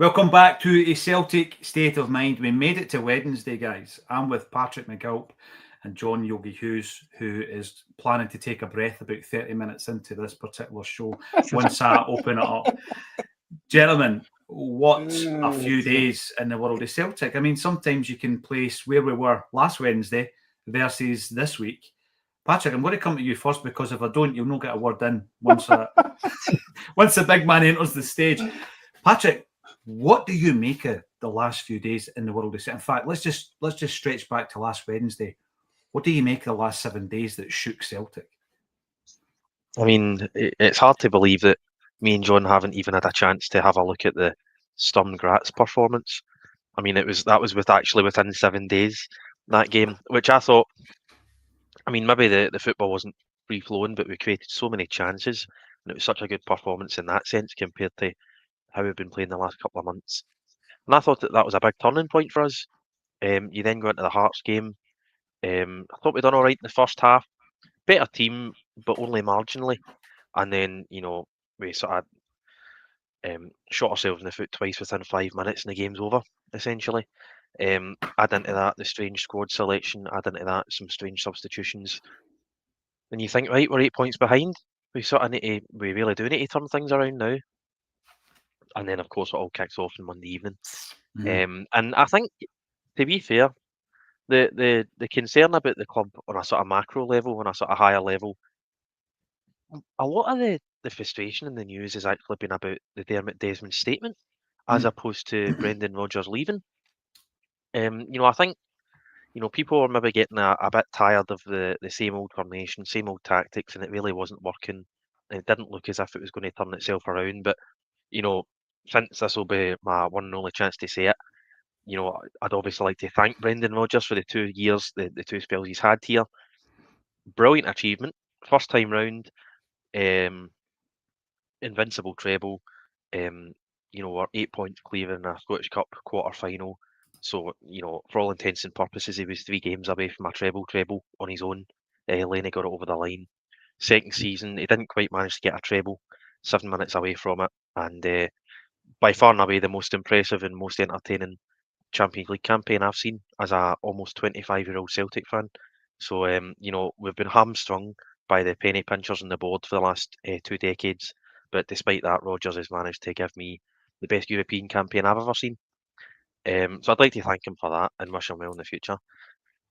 Welcome back to A Celtic State of Mind. We made it to Wednesday, guys. I'm with Patrick McGilp and John Yogi Hughes, who is planning to take a breath about 30 minutes into this particular show once I open it up. Gentlemen, what a few days in the world of Celtic. I mean, sometimes you can place where we were last Wednesday versus this week. Patrick, I'm going to come to you first because if I don't, you'll not get a word in once once the big man enters the stage. Patrick, what do you make of the last few days in the world of Celtic? In fact, let's just stretch back to last Wednesday. What do you make of the last 7 days that shook Celtic? I mean, it's hard to believe that me and John haven't even had a chance to have a look at the Sturm Graz performance. I mean, that was within 7 days, that game, which I thought. I mean, maybe the football wasn't free flowing, but we created so many chances, and it was such a good performance in that sense compared to how we've been playing the last couple of months. And I thought that was a big turning point for us. You then go into the Hearts game. I thought we'd done all right in the first half. Better team, but only marginally. And then, we sort of shot ourselves in the foot twice within 5 minutes and the game's over, essentially. Add into that the strange squad selection, add into that some strange substitutions. And you think, right, we're 8 points behind. We really do need to turn things around now. And then, of course, it all kicks off on Monday evening. And I think, to be fair, the concern about the club on a sort of macro level, on a sort of higher level, a lot of the frustration in the news has actually been about the Desmond statement as opposed to Brendan Rodgers leaving. I think, people are maybe getting a bit tired of the same old formation, same old tactics, and it really wasn't working. And it didn't look as if it was going to turn itself around. But, since this will be my one and only chance to say it, I'd obviously like to thank Brendan Rodgers for the 2 years, the 2 spells he's had here. Brilliant achievement. First time round, invincible treble. We're 8 points clear in a Scottish Cup quarter final. So, for all intents and purposes, he was 3 games away from a treble on his own. Lenny got it over the line. Second season, he didn't quite manage to get a treble, 7 minutes away from it. And by far and away the most impressive and most entertaining Champions League campaign I've seen as a almost 25-year-old Celtic fan. So, we've been hamstrung by the penny pinchers on the board for the last 2 decades. But despite that, Rodgers has managed to give me the best European campaign I've ever seen. So I'd like to thank him for that and wish him well in the future.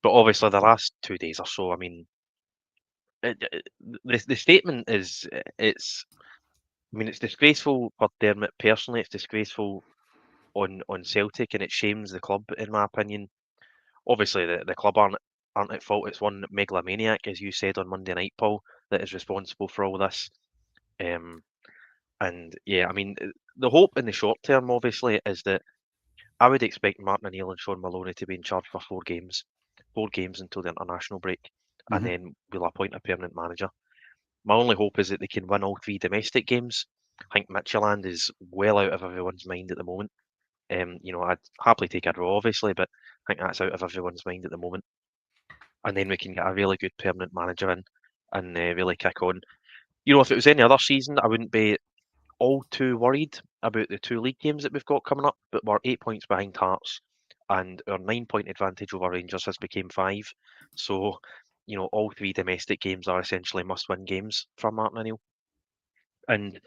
But obviously, the last 2 days or so, I mean, the statement it's disgraceful for Dermot personally. It's disgraceful on Celtic, and it shames the club, in my opinion. Obviously, the club aren't at fault. It's one megalomaniac, as you said on Monday night, Paul, that is responsible for all this. And yeah, I mean, the hope in the short term, obviously, is that I would expect Martin O'Neill and Sean Maloney to be in charge for 4 games until the international break, and then we'll appoint a permanent manager. My only hope is that they can win all 3 domestic games. I think Midtjylland is well out of everyone's mind at the moment. I'd happily take a draw, obviously, but I think that's out of everyone's mind at the moment. And then we can get a really good permanent manager in and really kick on. If it was any other season, I wouldn't be all too worried about the 2 league games that we've got coming up, but we're 8 points behind Hearts, and our 9-point advantage over Rangers has become 5. So, all 3 domestic games are essentially must-win games for Martin O'Neill. And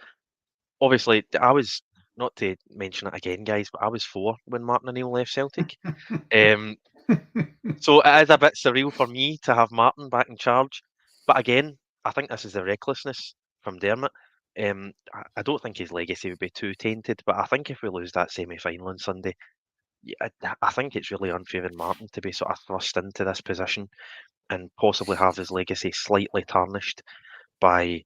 obviously, I was, not to mention it again, guys, but I was 4 when Martin O'Neill left Celtic. So it is a bit surreal for me to have Martin back in charge. But again, I think this is the recklessness from Dermot. I don't think his legacy would be too tainted, but I think if we lose that semi-final on Sunday, I think it's really unfair in Martin to be sort of thrust into this position and possibly have his legacy slightly tarnished by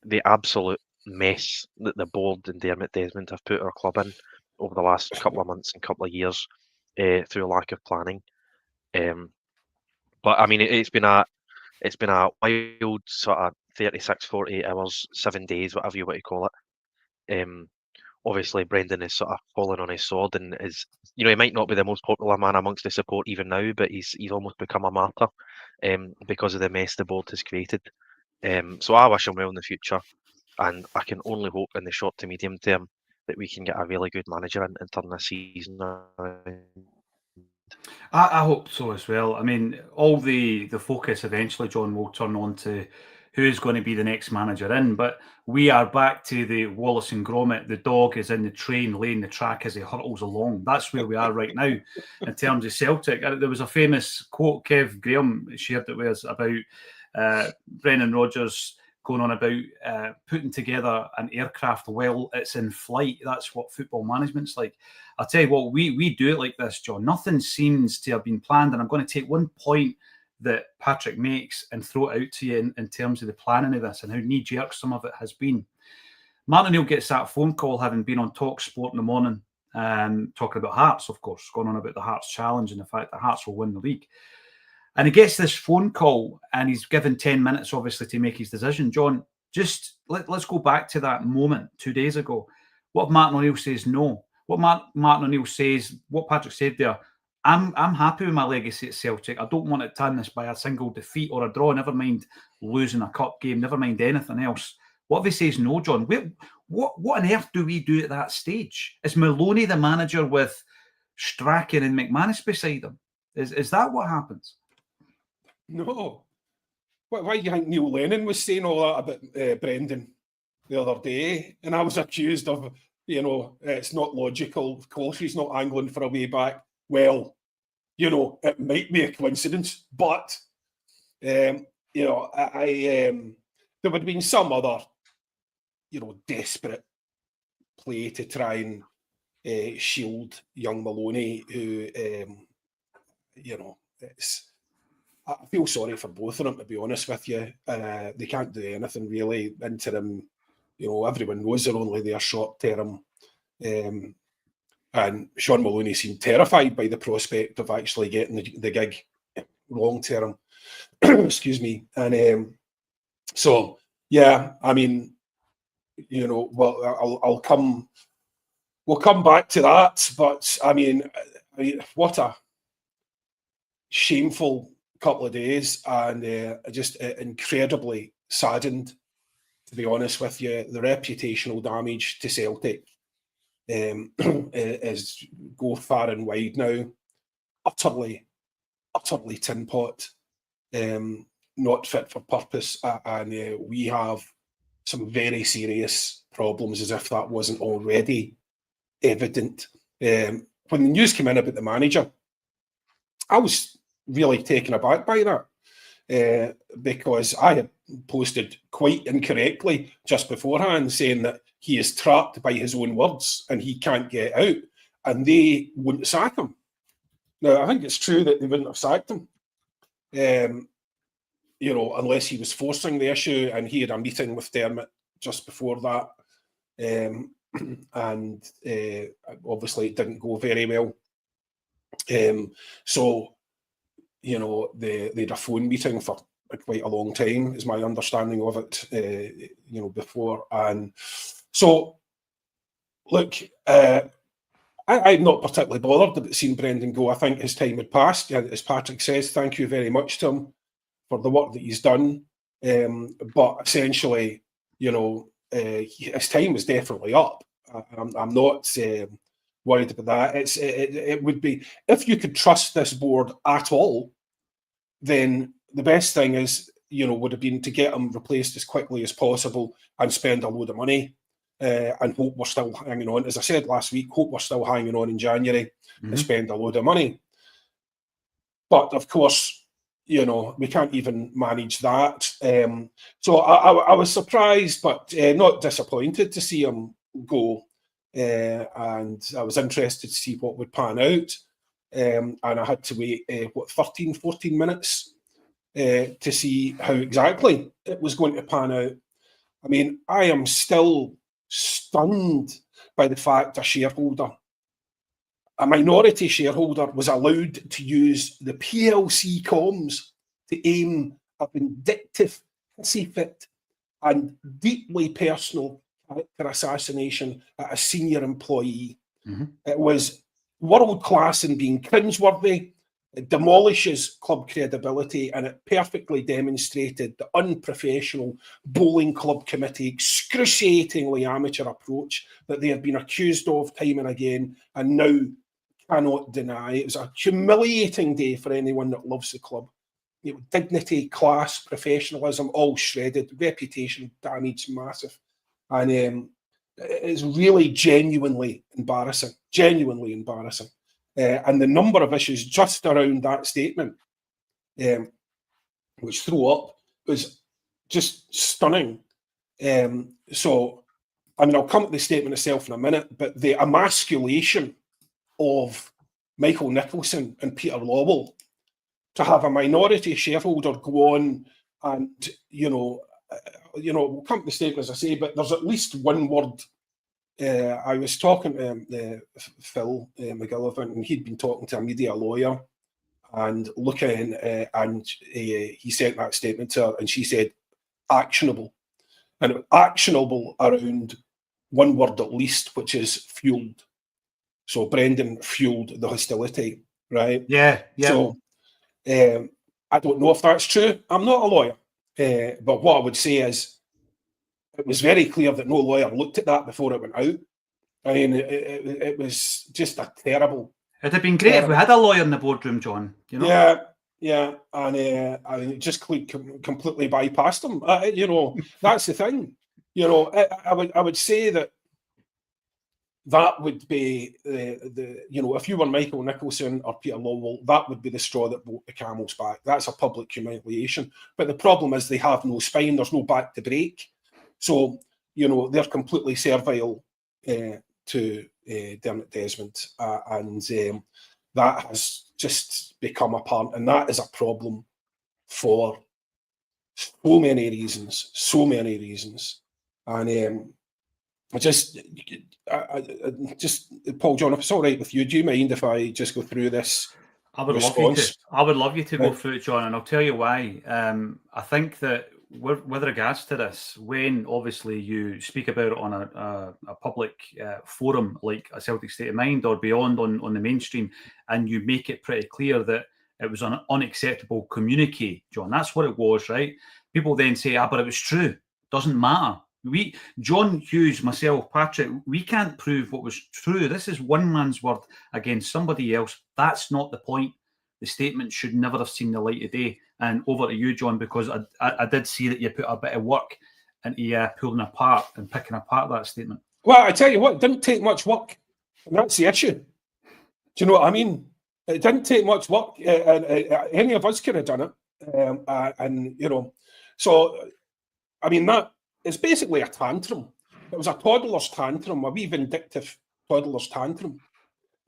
the absolute mess that the board and Dermot Desmond have put our club in over the last couple of months and couple of years through lack of planning. But I mean, it's been a wild sort of 36, 48 hours, 7 days, whatever you want to call it. Obviously, Brendan is sort of fallen on his sword and is, he might not be the most popular man amongst the support even now, but he's almost become a martyr because of the mess the board has created. So I wish him well in the future, and I can only hope in the short to medium term we can get a really good manager in and turn this season around. I hope so as well. I mean, all the focus eventually, John, will turn on to who's going to be the next manager in. But we are back to the Wallace and Gromit. The dog is in the train laying the track as he hurtles along. That's where we are right now in terms of Celtic. There was a famous quote Kev Graham shared it with us about Brendan Rodgers going on about putting together an aircraft while it's in flight. That's what football management's like. I'll tell you what, we do it like this, John. Nothing seems to have been planned. And I'm going to take one point that Patrick makes and throw it out to you in terms of the planning of this and how knee-jerk some of it has been. Martin O'Neill gets that phone call having been on Talk Sport in the morning, talking about Hearts, of course, going on about the Hearts challenge and the fact that Hearts will win the league. And he gets this phone call and he's given 10 minutes, obviously, to make his decision. John, just let's go back to that moment 2 days ago. What if Martin O'Neill says no? What Martin O'Neill says, what Patrick said there, I'm happy with my legacy at Celtic. I don't want it tarnished by a single defeat or a draw, never mind losing a cup game, never mind anything else. What if he says no, John? What on earth do we do at that stage? Is Maloney the manager with Strachan and McManus beside him? Is that what happens? No. Why do you think Neil Lennon was saying all that about Brendan the other day? And I was accused of, it's not logical. Of course, he's not angling for a way back. Well, it might be a coincidence, but, there would have been some other, desperate play to try and shield young Maloney, who, I feel sorry for both of them, to be honest with you. They can't do anything really interim. Everyone knows they're only there short term. And Sean Maloney seemed terrified by the prospect of actually getting the gig long term. Excuse me. And so, yeah, I mean, we'll come back to that. But I mean, what a shameful couple of days, and just incredibly saddened, to be honest with you. The reputational damage to Celtic is go far and wide now. Utterly tin pot, not fit for purpose, and we have some very serious problems, as if that wasn't already evident. When the news came in about the manager, I was really taken aback by that, because I had posted quite incorrectly just beforehand saying that he is trapped by his own words and he can't get out, and they wouldn't sack him. Now, I think it's true that they wouldn't have sacked him, unless he was forcing the issue, and he had a meeting with Dermot just before that, and obviously it didn't go very well. So, they had a phone meeting for quite a long time, is my understanding of it, before. And so, look, I'm not particularly bothered about seeing Brendan go. I think his time had passed. As Patrick says, thank you very much to him for the work that he's done. But essentially, his time is definitely up. I'm not worried about that. It would be, if you could trust this board at all, then the best thing is, would have been to get him replaced as quickly as possible and spend a load of money, and hope we're still hanging on. As I said last week, hope we're still hanging on in January and spend a load of money. But of course, we can't even manage that. So I was surprised, but not disappointed to see him go. And I was interested to see what would pan out. And I had to wait, 13, 14 minutes to see how exactly it was going to pan out. I mean, I am still stunned by the fact a minority shareholder was allowed to use the PLC comms to aim a vindictive, hissy fit and deeply personal character assassination at a senior employee. It was world class in being cringeworthy. It demolishes club credibility, and it perfectly demonstrated the unprofessional bowling club committee, excruciatingly amateur approach that they have been accused of time and again, and now cannot deny. It was a humiliating day for anyone that loves the club. Dignity, class, professionalism, all shredded, reputation damage massive. And it's really genuinely embarrassing, and the number of issues just around that statement, which threw up, was just stunning. So, I mean, I'll come to the statement itself in a minute, but the emasculation of Michael Nicholson and Peter Lawwell to have a minority shareholder go on and, we'll come to the statement, as I say, but there's at least one word. I was talking to Phil McGillivant, and he'd been talking to a media lawyer and looking, and he sent that statement to her, and she said actionable. And it was actionable around one word at least, which is fueled. So Brendan fueled the hostility, right? Yeah. So I don't know if that's true. I'm not a lawyer. But what I would say is it was very clear that no lawyer looked at that before it went out. I mean, it was just a terrible. It'd have been great if we had a lawyer in the boardroom, John. Yeah. And I mean, it just completely bypassed them. That's the thing. I would say that would be if you were Michael Nicholson or Peter Lawwell, that would be the straw that broke the camel's back. That's a public humiliation. But the problem is they have no spine. There's no back to break. So, they're completely servile to Dermot Desmond. And that has just become apparent. And that is a problem for so many reasons. And just Paul John, if it's all right with you, do you mind if I just go through this? I would love you to go through it, John, and I'll tell you why. I think that with regards to this, when obviously you speak about it on a public forum like a Celtic State of Mind or beyond on the mainstream, and you make it pretty clear that it was an unacceptable communique, John, that's what it was, right? People then say, but it was true. Doesn't matter. John Hughes, myself, Patrick, we can't prove what was true. This is one man's word against somebody else. That's not the point. The statement should never have seen the light of day. And over to you, John, because I did see that you put a bit of work into pulling apart and picking apart that statement. Well, I tell you what, it didn't take much work. And that's the issue. Do you know what I mean? It didn't take much work. Any of us could have done it. So, I mean, that is basically a tantrum. It was a toddler's tantrum, a wee vindictive toddler's tantrum.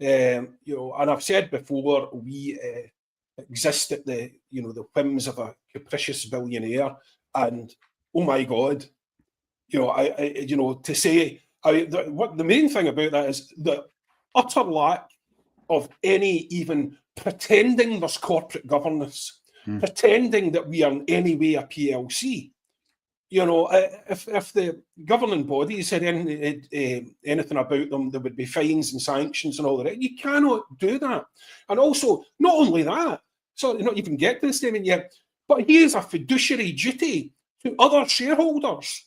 And I've said before, we exist at the whims of a capricious billionaire, and oh my God, to say what the main thing about that is the utter lack of any even pretending there's corporate governance, pretending that we are in any way a PLC. If the governing bodies had anything about them, there would be fines and sanctions and all that. You cannot do that. And also, not only that, so not even get to the statement yet, but he has a fiduciary duty to other shareholders,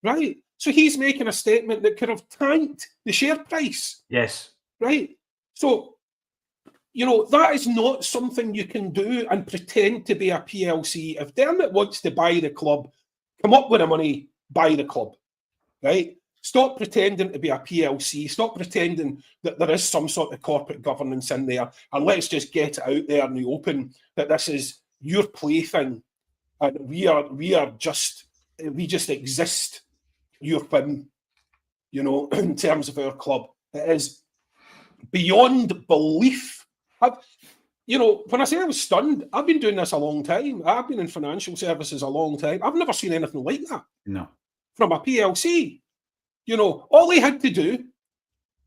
right? So he's making a statement that could have tanked the share price. Yes. Right? So, that is not something you can do and pretend to be a PLC. If Dermot wants to buy the club, come up with the money, buy the club, right? Stop pretending to be a PLC. Stop pretending that there is some sort of corporate governance in there, and let's just get it out there in the open that this is your plaything, and we just exist your whim, in terms of our club. It is beyond belief. When I say I was stunned, I've been doing this a long time. I've been in financial services a long time. I've never seen anything like that. No. From a PLC. All he had to do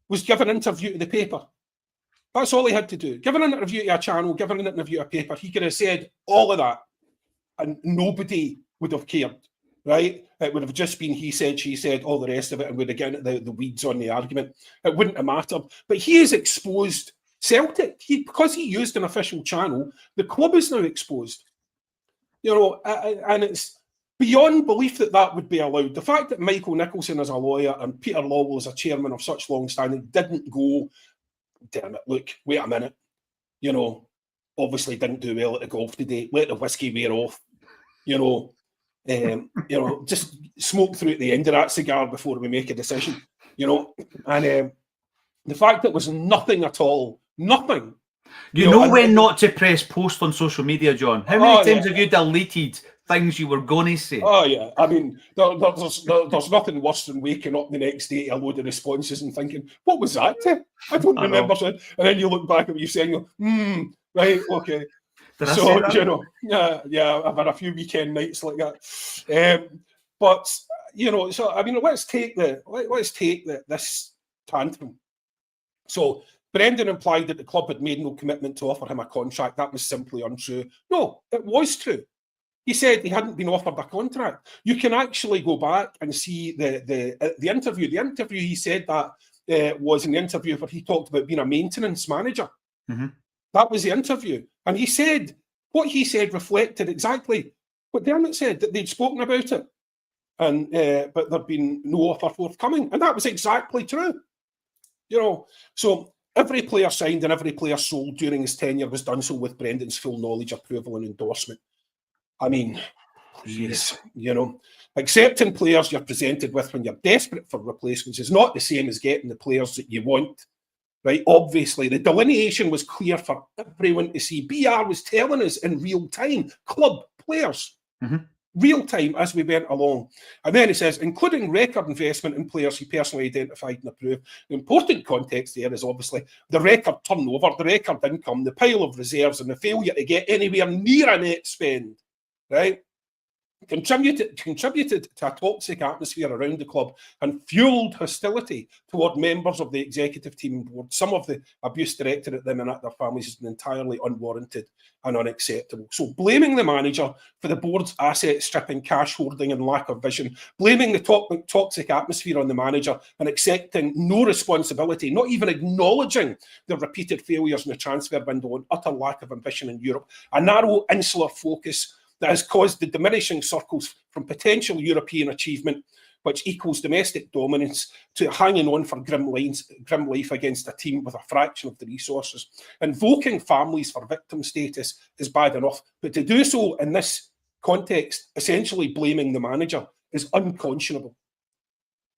was give an interview to the paper. That's all he had to do. Give an interview to a channel, give an interview to a paper. He could have said all of that and nobody would have cared, right? It would have just been he said, she said, all the rest of it, and we'd have gotten the weeds on the argument. It wouldn't have mattered. But he has exposed Celtic, because he used an official channel, the club is now exposed. You know, and it's beyond belief that that would be allowed. The fact that Michael Nicholson as a lawyer and Peter Lawwell as a chairman of such long standing didn't go, damn it, look, wait a minute, you know, obviously didn't do well at the golf today, let the whiskey wear off, you know, just smoke through at the end of that cigar before we make a decision, you know, and the fact that it was nothing at all, nothing. You know when not to press post on social media, John. How many times have you deleted things you were going to say? Oh, yeah. I mean, there's nothing worse than waking up the next day to a load of responses and thinking, what was that? I don't remember. And then you look back at what you saying, you go, right, okay. So, you know, yeah, I've had a few weekend nights like that. But, you know, so, I mean, let's take this tantrum. So, Brendan implied that the club had made no commitment to offer him a contract. That was simply untrue. No, it was true. He said he hadn't been offered a contract. You can actually go back and see the interview. The interview he said that was an interview where he talked about being a maintenance manager. Mm-hmm. That was the interview. And he said, what he said reflected exactly what Dermot said, that they'd spoken about it. And but there'd been no offer forthcoming. And that was exactly true. You know, so every player signed and every player sold during his tenure was done so with Brendan's full knowledge, approval and endorsement. I mean, please, you know, accepting players you're presented with when you're desperate for replacements is not the same as getting the players that you want, right? Obviously, the delineation was clear for everyone to see. BR was telling us in real time, club players, real time as we went along. And then he says, including record investment in players he personally identified and approved. The important context there is obviously the record turnover, the record income, the pile of reserves and the failure to get anywhere near a net spend. Right, contributed to a toxic atmosphere around the club and fueled hostility toward members of the executive team and board. Some of the abuse directed at them and at their families has been entirely unwarranted and unacceptable. So blaming the manager for the board's asset stripping, cash hoarding and lack of vision, blaming the toxic atmosphere on the manager and accepting no responsibility, not even acknowledging the repeated failures in the transfer window and utter lack of ambition in Europe, a narrow insular focus that has caused the diminishing circles from potential European achievement, which equals domestic dominance, to hanging on for grim life against a team with a fraction of the resources. Invoking families for victim status is bad enough, but to do so in this context, essentially blaming the manager, is unconscionable.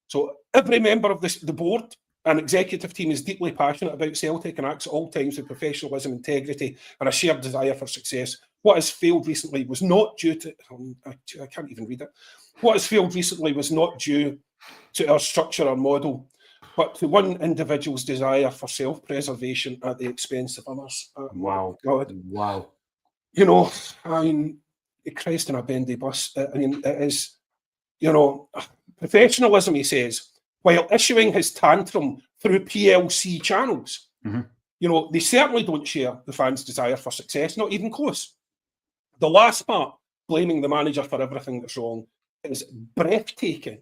So every member of the board and executive team is deeply passionate about Celtic and acts at all times with professionalism, integrity and a shared desire for success. What has failed recently was not due to, I can't even read it. What has failed recently was not due to our structure or model, but to one individual's desire for self-preservation at the expense of others. Wow. God. Wow. You know, I mean, Christ in a bendy bus. I mean, it is, you know, professionalism, he says, while issuing his tantrum through PLC channels. You know, they certainly don't share the fans' desire for success, not even close. The last part, blaming the manager for everything that's wrong, is breathtaking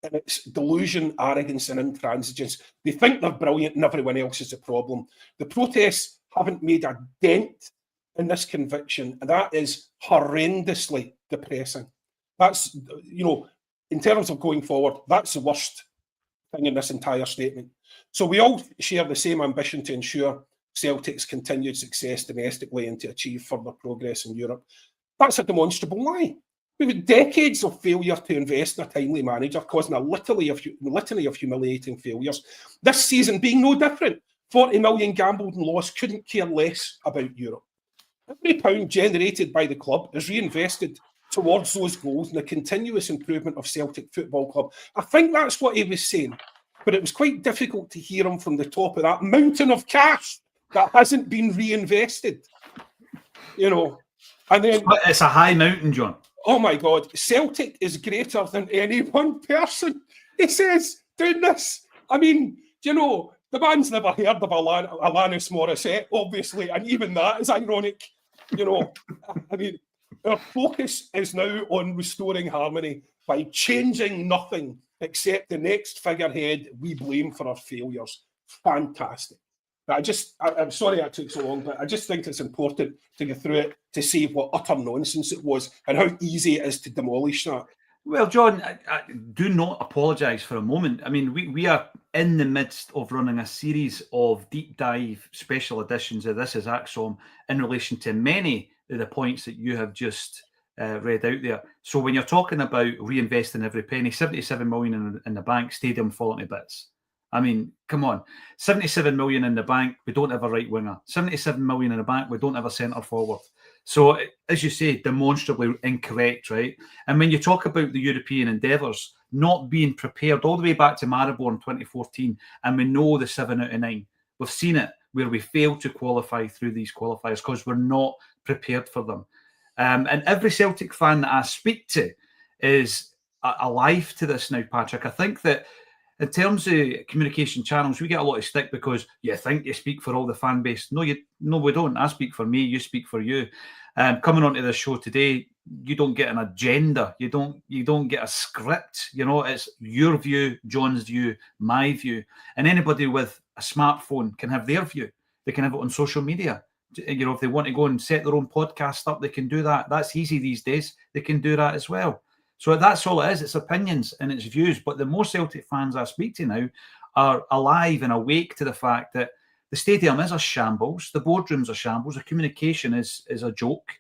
in its delusion, arrogance and intransigence. They think they're brilliant and everyone else is the problem. The protests haven't made a dent in this conviction, and that is horrendously depressing. That's, you know, in terms of going forward, that's the worst thing in this entire statement. So we all share the same ambition to ensure Celtic's continued success domestically and to achieve further progress in Europe. That's a demonstrable lie. We've had decades of failure to invest in a timely manager, causing a litany of humiliating failures. This season being no different. 40 million gambled and lost, couldn't care less about Europe. Every pound generated by the club is reinvested towards those goals and the continuous improvement of Celtic Football Club. I think that's what he was saying, but it was quite difficult to hear him from the top of that mountain of cash that hasn't been reinvested, you know. And then it's a high mountain, John. Oh my God, Celtic is greater than any one person. He says, doing this. I mean, you know, the man's never heard of Alanis Morissette, obviously, and even that is ironic. You know, I mean, our focus is now on restoring harmony by changing nothing except the next figurehead we blame for our failures. Fantastic. I'm sorry I took so long, but I just think it's important to go through it to see what utter nonsense it was and how easy it is to demolish that. Well, John, I do not apologise for a moment. I mean, we are in the midst of running a series of deep dive special editions of This Is Acsom in relation to many of the points that you have just read out there. So when you're talking about reinvesting every penny, 77 million in the bank, stadium falling to bits. I mean, come on, 77 million in the bank, we don't have a right winger. 77 million in the bank, we don't have a centre forward. So, as you say, demonstrably incorrect, right? And when you talk about the European endeavours not being prepared all the way back to Maribor in 2014, and we know the 7 out of 9, we've seen it where we failed to qualify through these qualifiers because we're not prepared for them. And every Celtic fan that I speak to is alive to this now, Patrick. I think that in terms of communication channels, we get a lot of stick because you think you speak for all the fan base. No, we don't. I speak for me. You speak for you. Coming onto the show today, you don't get an agenda. You don't get a script. You know, it's your view, John's view, my view, and anybody with a smartphone can have their view. They can have it on social media. You know, if they want to go and set their own podcast up, they can do that. That's easy these days. They can do that as well. So that's all it is. It's opinions and it's views. But the more Celtic fans I speak to now are alive and awake to the fact that the stadium is a shambles, the boardroom's a shambles, the communication is a joke.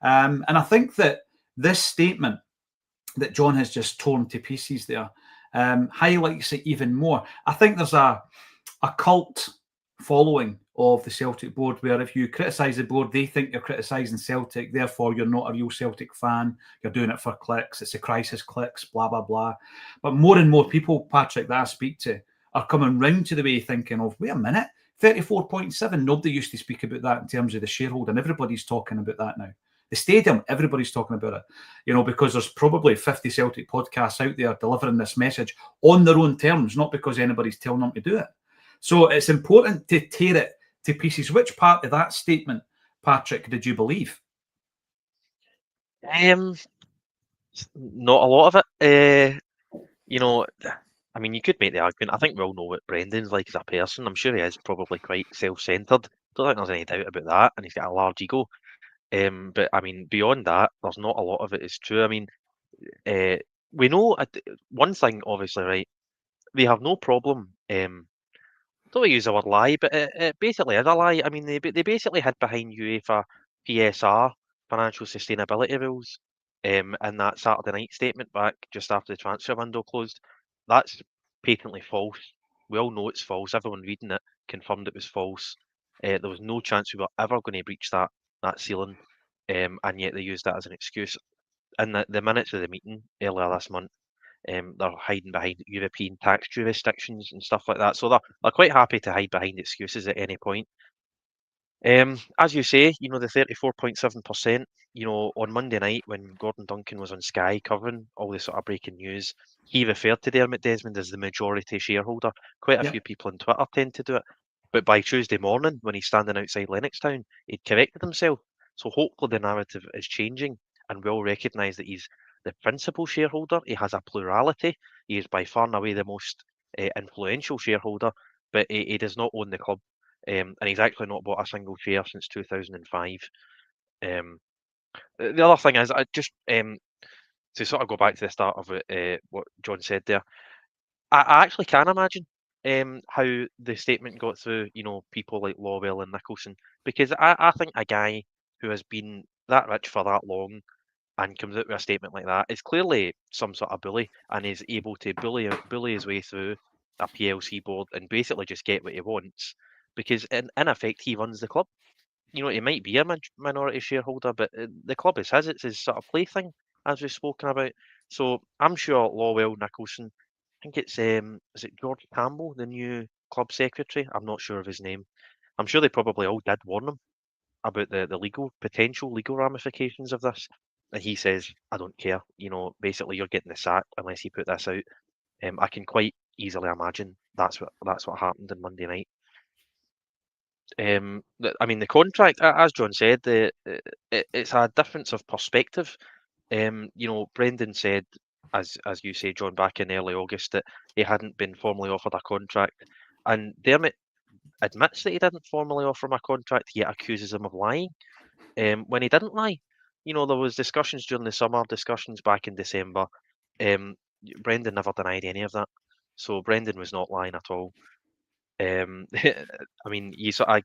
And I think that this statement that John has just torn to pieces there highlights it even more. I think there's a cult following of the Celtic board where if you criticise the board, they think you're criticising Celtic, therefore you're not a real Celtic fan, you're doing it for clicks, it's a crisis clicks, blah, blah, blah. But more and more people, Patrick, that I speak to are coming round to the way thinking of, wait a minute, 34.7, nobody used to speak about that in terms of the shareholder, and everybody's talking about that now. The stadium, everybody's talking about it, you know, because there's probably 50 Celtic podcasts out there delivering this message on their own terms, not because anybody's telling them to do it. So it's important to tear it to pieces. Which part of that statement, Patrick, did you believe? Not a lot of it. You know, I mean, you could make the argument. I think we all know what Brendan's like as a person. I'm sure he is probably quite self-centred. Don't think there's any doubt about that, and he's got a large ego. But I mean, beyond that, there's not a lot of it is true. I mean, we know one thing, obviously, right? They have no problem. Don't use the word lie, but it basically is a lie. I mean, they basically hid behind UEFA PSR, financial sustainability rules, in that Saturday night statement back just after the transfer window closed. That's patently false. We all know it's false. Everyone reading it confirmed it was false. There was no chance we were ever going to breach that ceiling, and yet they used that as an excuse. In the minutes of the meeting earlier this month, they're hiding behind European tax jurisdictions and stuff like that. So they're quite happy to hide behind excuses at any point. As you say, you know, the 34.7%, you know, on Monday night when Gordon Duncan was on Sky covering all this sort of breaking news, he referred to Dermot Desmond as the majority shareholder. Quite a few people on Twitter tend to do it. But by Tuesday morning, when he's standing outside Lennoxtown, he'd corrected himself. So hopefully the narrative is changing and we all recognise that he's the principal shareholder. He has a plurality. He is by far and away the most influential shareholder, but he does not own the club. And he's actually not bought a single share since 2005. The other thing is, I just to sort of go back to the start of what John said there, I actually can imagine how the statement got through, you know, people like Lawwell and Nicholson, because I think a guy who has been that rich for that long and comes out with a statement like that is clearly some sort of bully and is able to bully his way through a PLC board and basically just get what he wants, because in effect he runs the club. You know, he might be a minority shareholder, but the club is his. It's his sort of plaything, as we've spoken about. So I'm sure Lawwell, Nicholson, I think it's is it George Campbell, the new club secretary? I'm not sure of his name. I'm sure they probably all did warn him about the potential legal ramifications of this. And he says, I don't care. You know, basically you're getting the sack unless you put this out. I can quite easily imagine that's what happened on Monday night. I mean, the contract, as John said, it's a difference of perspective. You know, Brendan said, as you say, John, back in early August, that he hadn't been formally offered a contract, and Dermot admits that he didn't formally offer him a contract, yet accuses him of lying when he didn't lie. You know, there was discussions during the summer, discussions back in December. Brendan never denied any of that. So Brendan was not lying at all. I mean,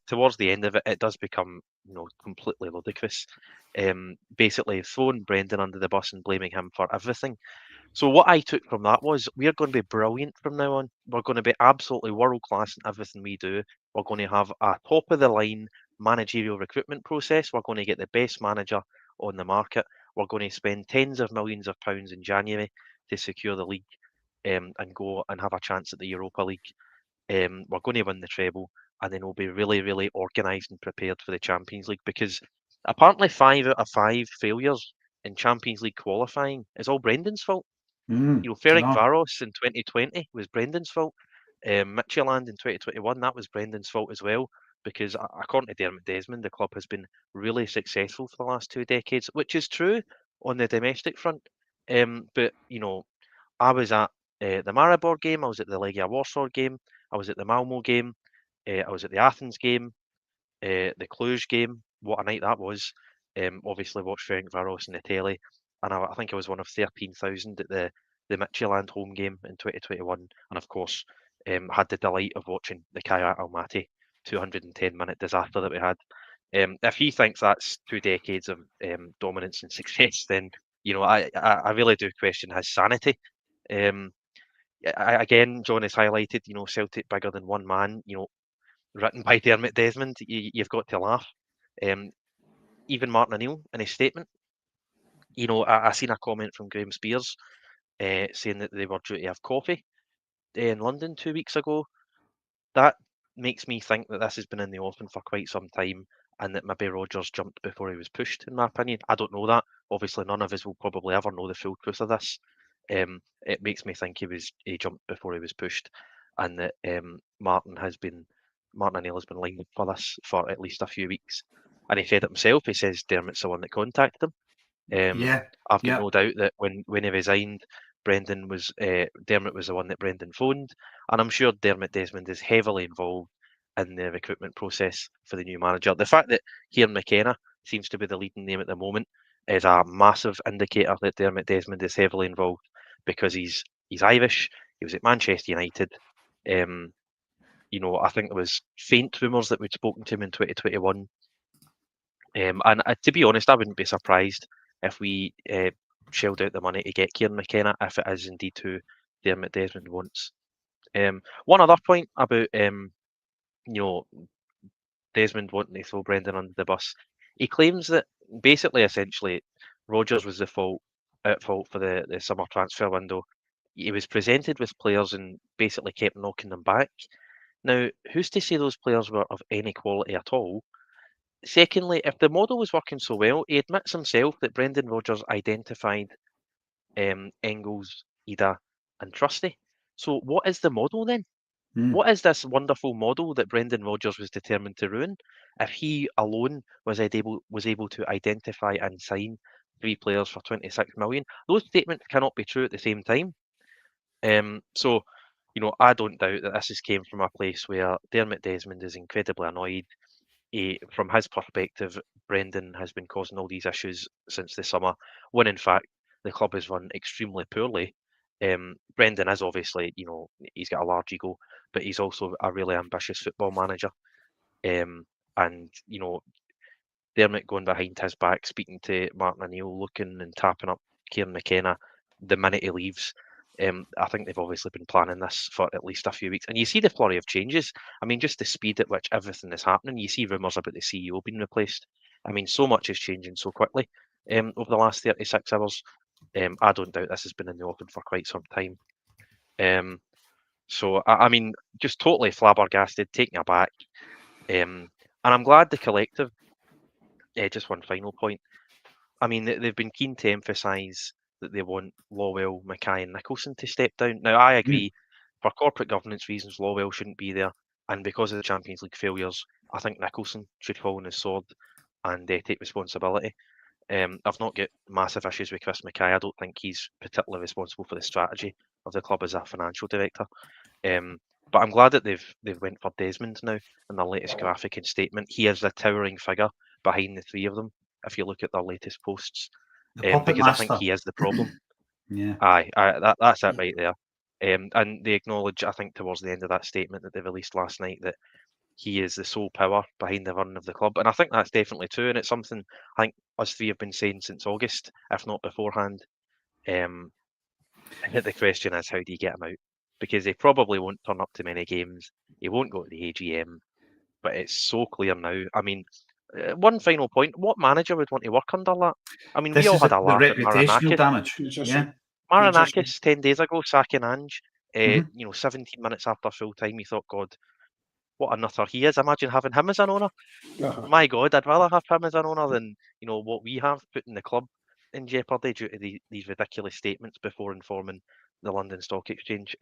towards the end of it, it does become, completely ludicrous. Basically throwing Brendan under the bus and blaming him for everything. So what I took from that was we're going to be brilliant from now on. We're going to be absolutely world class in everything we do. We're going to have a top of the line managerial recruitment process. We're going to get the best manager on the market. We're going to spend tens of millions of pounds in January to secure the league and go and have a chance at the Europa League. We're going to win the treble, and then we'll be really, really organised and prepared for the Champions League, because apparently 5 out of 5 failures in Champions League qualifying is all Brendan's fault. Ferenc Varos in 2020 was Brendan's fault. Midtjylland in 2021, that was Brendan's fault as well, because according to Dermot Desmond, the club has been really successful for the last 2 decades, which is true on the domestic front. But, I was at the Maribor game, I was at the Legia Warsaw game, I was at the Malmo game, I was at the Athens game, the Cluj game. What a night that was. Obviously watched Ferenc Varos in the telly, and I think I was one of 13,000 at the Midtjylland home game in 2021, and of course had the delight of watching the Kaya Almaty 210-minute disaster that we had. If he thinks that's 2 decades of dominance and success, then I really do question his sanity. Again, John has highlighted, Celtic bigger than one man, written by Dermot Desmond. You've got to laugh. Even Martin O'Neill in his statement, I seen a comment from Graham Spears saying that they were due to have coffee in London 2 weeks ago. That makes me think that this has been in the offing for quite some time, and that maybe Rodgers jumped before he was pushed, in my opinion. I don't know that. Obviously, none of us will probably ever know the full truth of this. It makes me think he jumped before he was pushed, and that Martin O'Neill has been lined up for this for at least a few weeks. And he said it himself. He says Dermot's the one that contacted him. I've got no doubt that when he resigned, Dermot was the one that Brendan phoned, and I'm sure Dermot Desmond is heavily involved in the recruitment process for the new manager. The fact that Kieran McKenna seems to be the leading name at the moment is a massive indicator that Dermot Desmond is heavily involved, because he's Irish. He was at Manchester United. I think there was faint rumours that we'd spoken to him in 2021. And to be honest, I wouldn't be surprised if we shelled out the money to get Kieran McKenna, if it is indeed who Dermot Desmond wants. One other point about Desmond wanting to throw Brendan under the bus. He claims that essentially, Rodgers was at fault for the summer transfer window. He was presented with players and basically kept knocking them back. Now, who's to say those players were of any quality at all? Secondly, if the model was working so well, he admits himself that Brendan Rodgers identified Engels, Ida, and Trusty. So, what is the model then? What is this wonderful model that Brendan Rodgers was determined to ruin? If he alone was able to identify and sign 3 players for 26 million, those statements cannot be true at the same time. So, I don't doubt that this has came from a place where Dermot Desmond is incredibly annoyed. From his perspective, Brendan has been causing all these issues since the summer, when in fact the club has run extremely poorly. Brendan is obviously, he's got a large ego, but he's also a really ambitious football manager. And, Dermot going behind his back, speaking to Martin O'Neill, looking and tapping up Kieran McKenna the minute he leaves. I think they've obviously been planning this for at least a few weeks. And you see the flurry of changes. I mean, just the speed at which everything is happening. You see rumours about the CEO being replaced. I mean, so much is changing so quickly over the last 36 hours. I don't doubt this has been in the open for quite some time. So, I mean, just totally flabbergasted, taken aback. And I'm glad the collective, just one final point. I mean, they've been keen to emphasise that they want Lawwell, Mackay and Nicholson to step down. Now, I agree, for corporate governance reasons, Lawwell shouldn't be there. And because of the Champions League failures, I think Nicholson should fall on his sword and take responsibility. I've not got massive issues with Chris Mackay. I don't think he's particularly responsible for the strategy of the club as a financial director. But I'm glad that they've went for Desmond now in their latest graphic and statement. He is a towering figure behind the three of them. If you look at their latest posts, The puppet because master. I think he is the problem. Yeah. That's it right there. And they acknowledge, I think, towards the end of that statement that they released last night, that he is the sole power behind the running of the club. And I think that's definitely true. And it's something I think us three have been saying since August, if not beforehand. And the question is, how do you get him out? Because he probably won't turn up to many games. He won't go to the AGM. But it's so clear now. I mean, one final point. What manager would want to work under that? I mean, This we all is had a the laugh at reputational Marinakis. damage. Just- Yeah. Marinakis 10 days ago, sacking Ange, Mhm. 17 minutes after full time, you thought, God, what a nutter he is. Imagine having him as an owner. Uh-huh. My God, I'd rather have him as an owner than, what we have, putting the club in jeopardy due to these ridiculous statements before informing the London Stock Exchange.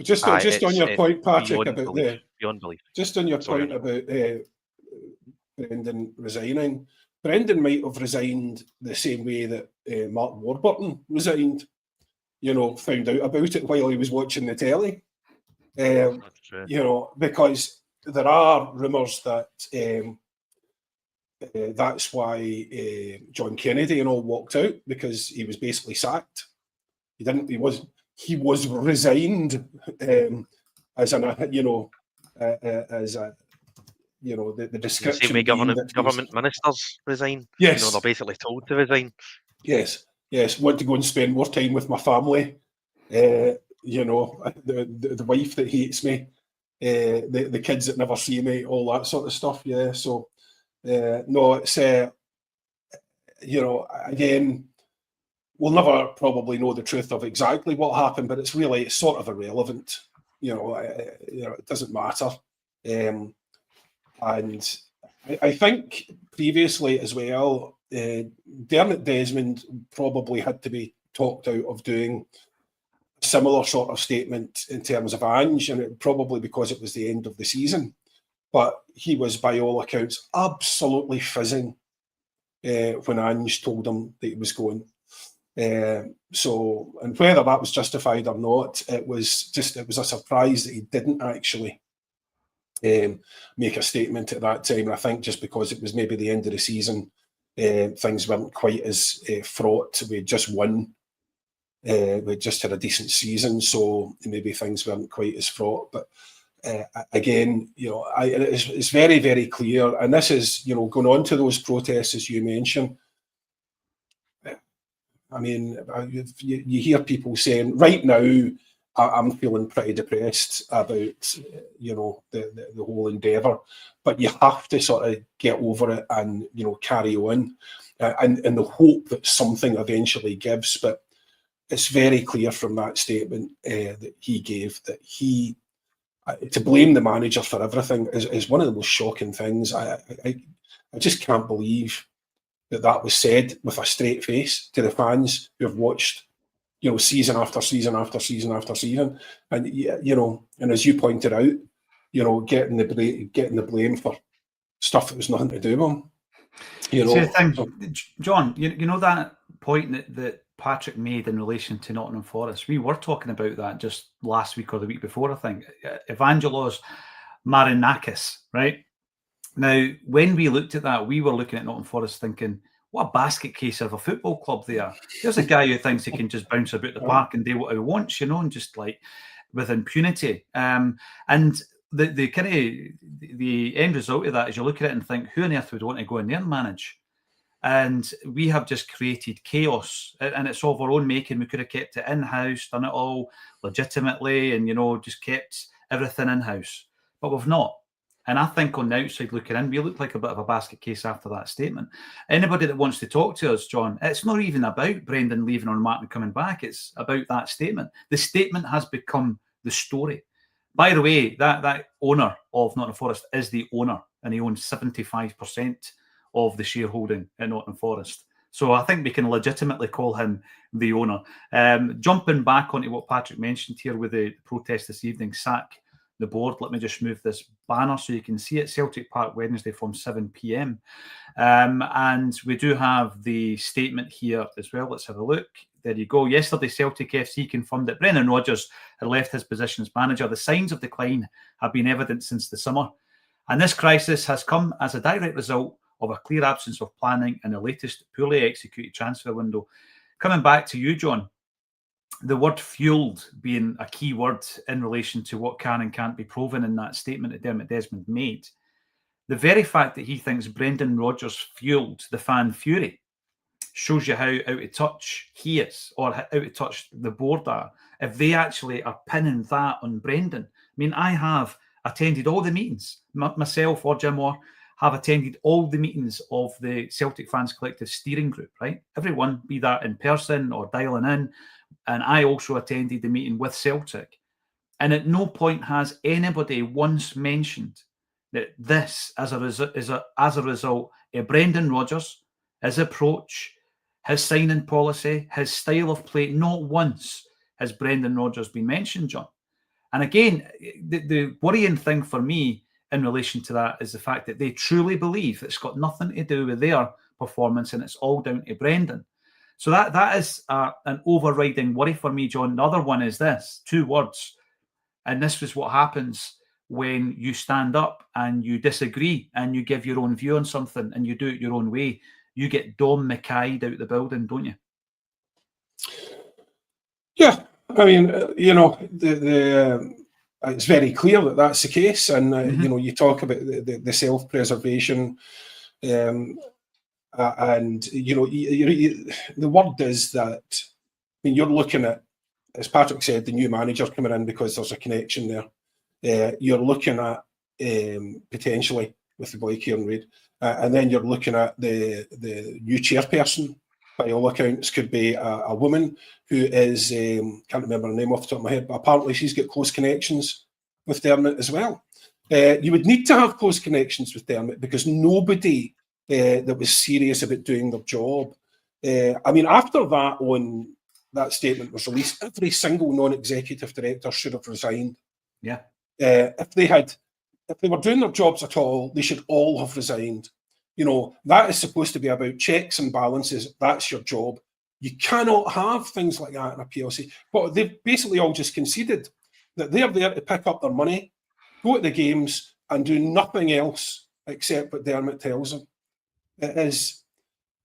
Just on your point, Patrick, beyond belief. Just on your point about Brendan resigning. Brendan might have resigned the same way that Mark Warburton resigned. Found out about it while he was watching the telly. That's true. Because there are rumours that that's why John Kennedy and all walked out, because he was basically sacked. He was resigned as the description. The same way government ministers resign. Yes. They're basically told to resign. Yes. Want to go and spend more time with my family. The wife that hates me, the kids that never see me, all that sort of stuff. Yeah. So no, it's again, we'll never probably know the truth of exactly what happened, but it's sort of irrelevant. It doesn't matter. And I think previously as well, Dermot Desmond probably had to be talked out of doing a similar sort of statement in terms of Ange, and probably because it was the end of the season. But he was, by all accounts, absolutely fizzing when Ange told him that he was going. And whether that was justified or not, it was a surprise that he didn't actually make a statement at that time. And I think just because it was maybe the end of the season, things weren't quite as fraught. We had just won. We just had a decent season, so maybe things weren't quite as fraught. But again, it's very, very clear. And this is, going on to those protests, as you mentioned. I mean, you hear people saying, right now, I'm feeling pretty depressed about, the whole endeavour. But you have to sort of get over it and, carry on and in the hope that something eventually gives. But it's very clear from that statement that he gave that to blame the manager for everything is one of the most shocking things. I just can't believe that was said with a straight face to the fans who have watched, season after season after season after season, and and as you pointed out, getting the blame for stuff that was nothing to do with him. See, the thing, John, you know that point that Patrick made in relation to Nottingham Forest. We were talking about that just last week or the week before, I think. Evangelos Marinakis, right? Now, when we looked at that, we were looking at Nottingham Forest thinking, what a basket case of a football club they are. There's a guy who thinks he can just bounce about the park and do what he wants, and just like with impunity. And the kind of the end result of that is you look at it and think, who on earth would want to go in there and manage? And we have just created chaos, and it's of our own making. We could have kept it in-house, done it all legitimately, and just kept everything in-house, but we've not. And I think on the outside looking in, we look like a bit of a basket case after that statement. Anybody that wants to talk to us, John, it's not even about Brendan leaving on Martin coming back. It's about that statement. The statement has become the story. By the way, that owner of Nottingham Forest is the owner, and he owns 75% of the shareholding in Nottingham Forest. So I think we can legitimately call him the owner. Jumping back onto what Patrick mentioned here with the protest this evening, sack the board. Let me just move this banner so you can see it. Celtic Park, Wednesday from 7 p.m. And we do have the statement here as well. Let's have a look. there you go. Yesterday, Celtic FC confirmed that Brendan Rodgers had left his position as manager. The signs of decline have been evident since the summer. And this crisis has come as a direct result of a clear absence of planning in the latest poorly executed transfer window. Coming back to you, John, the word fuelled being a key word in relation to what can and can't be proven in that statement that Desmond made. The very fact that he thinks Brendan Rodgers fuelled the fan fury shows you how out of touch he is, or how out of touch the board are, if they actually are pinning that on Brendan. I mean, I have attended all the meetings, myself or Jim Orr have attended all the meetings of the Celtic Fans Collective steering group, right? Everyone, be that in person or dialing in. And I also attended the meeting with Celtic. And at no point has anybody once mentioned that this, as a result of Brendan Rodgers, his approach, his signing policy, his style of play, not once has Brendan Rodgers been mentioned, John. And again, the worrying thing for me in relation to that is the fact that they truly believe it's got nothing to do with their performance and it's all down to Brendan. So that is an overriding worry for me, John. The other one is this, 2 words. And this was what happens when you stand up and you disagree and you give your own view on something and you do it your own way. You get Dom McKay out the building, don't you? Yeah, I mean, it's very clear that that's the case, and you talk about the self-preservation, and the word is that when you're looking at, as Patrick said, the new manager coming in because there's a connection there. You're looking at potentially with the boy Kieran Reid, and then you're looking at the new chairperson. By all accounts, could be a woman who is, can't remember her name off the top of my head, but apparently she's got close connections with Dermot as well. You would need to have close connections with Dermot because nobody that was serious about doing their job. I mean, after that statement was released, every single non-executive director should have resigned. Yeah. If they were doing their jobs at all, they should all have resigned. That is supposed to be about checks and balances. That's your job. You cannot have things like that in a PLC. But they've basically all just conceded that they're there to pick up their money, go to the games, and do nothing else except what Dermot tells them. It is,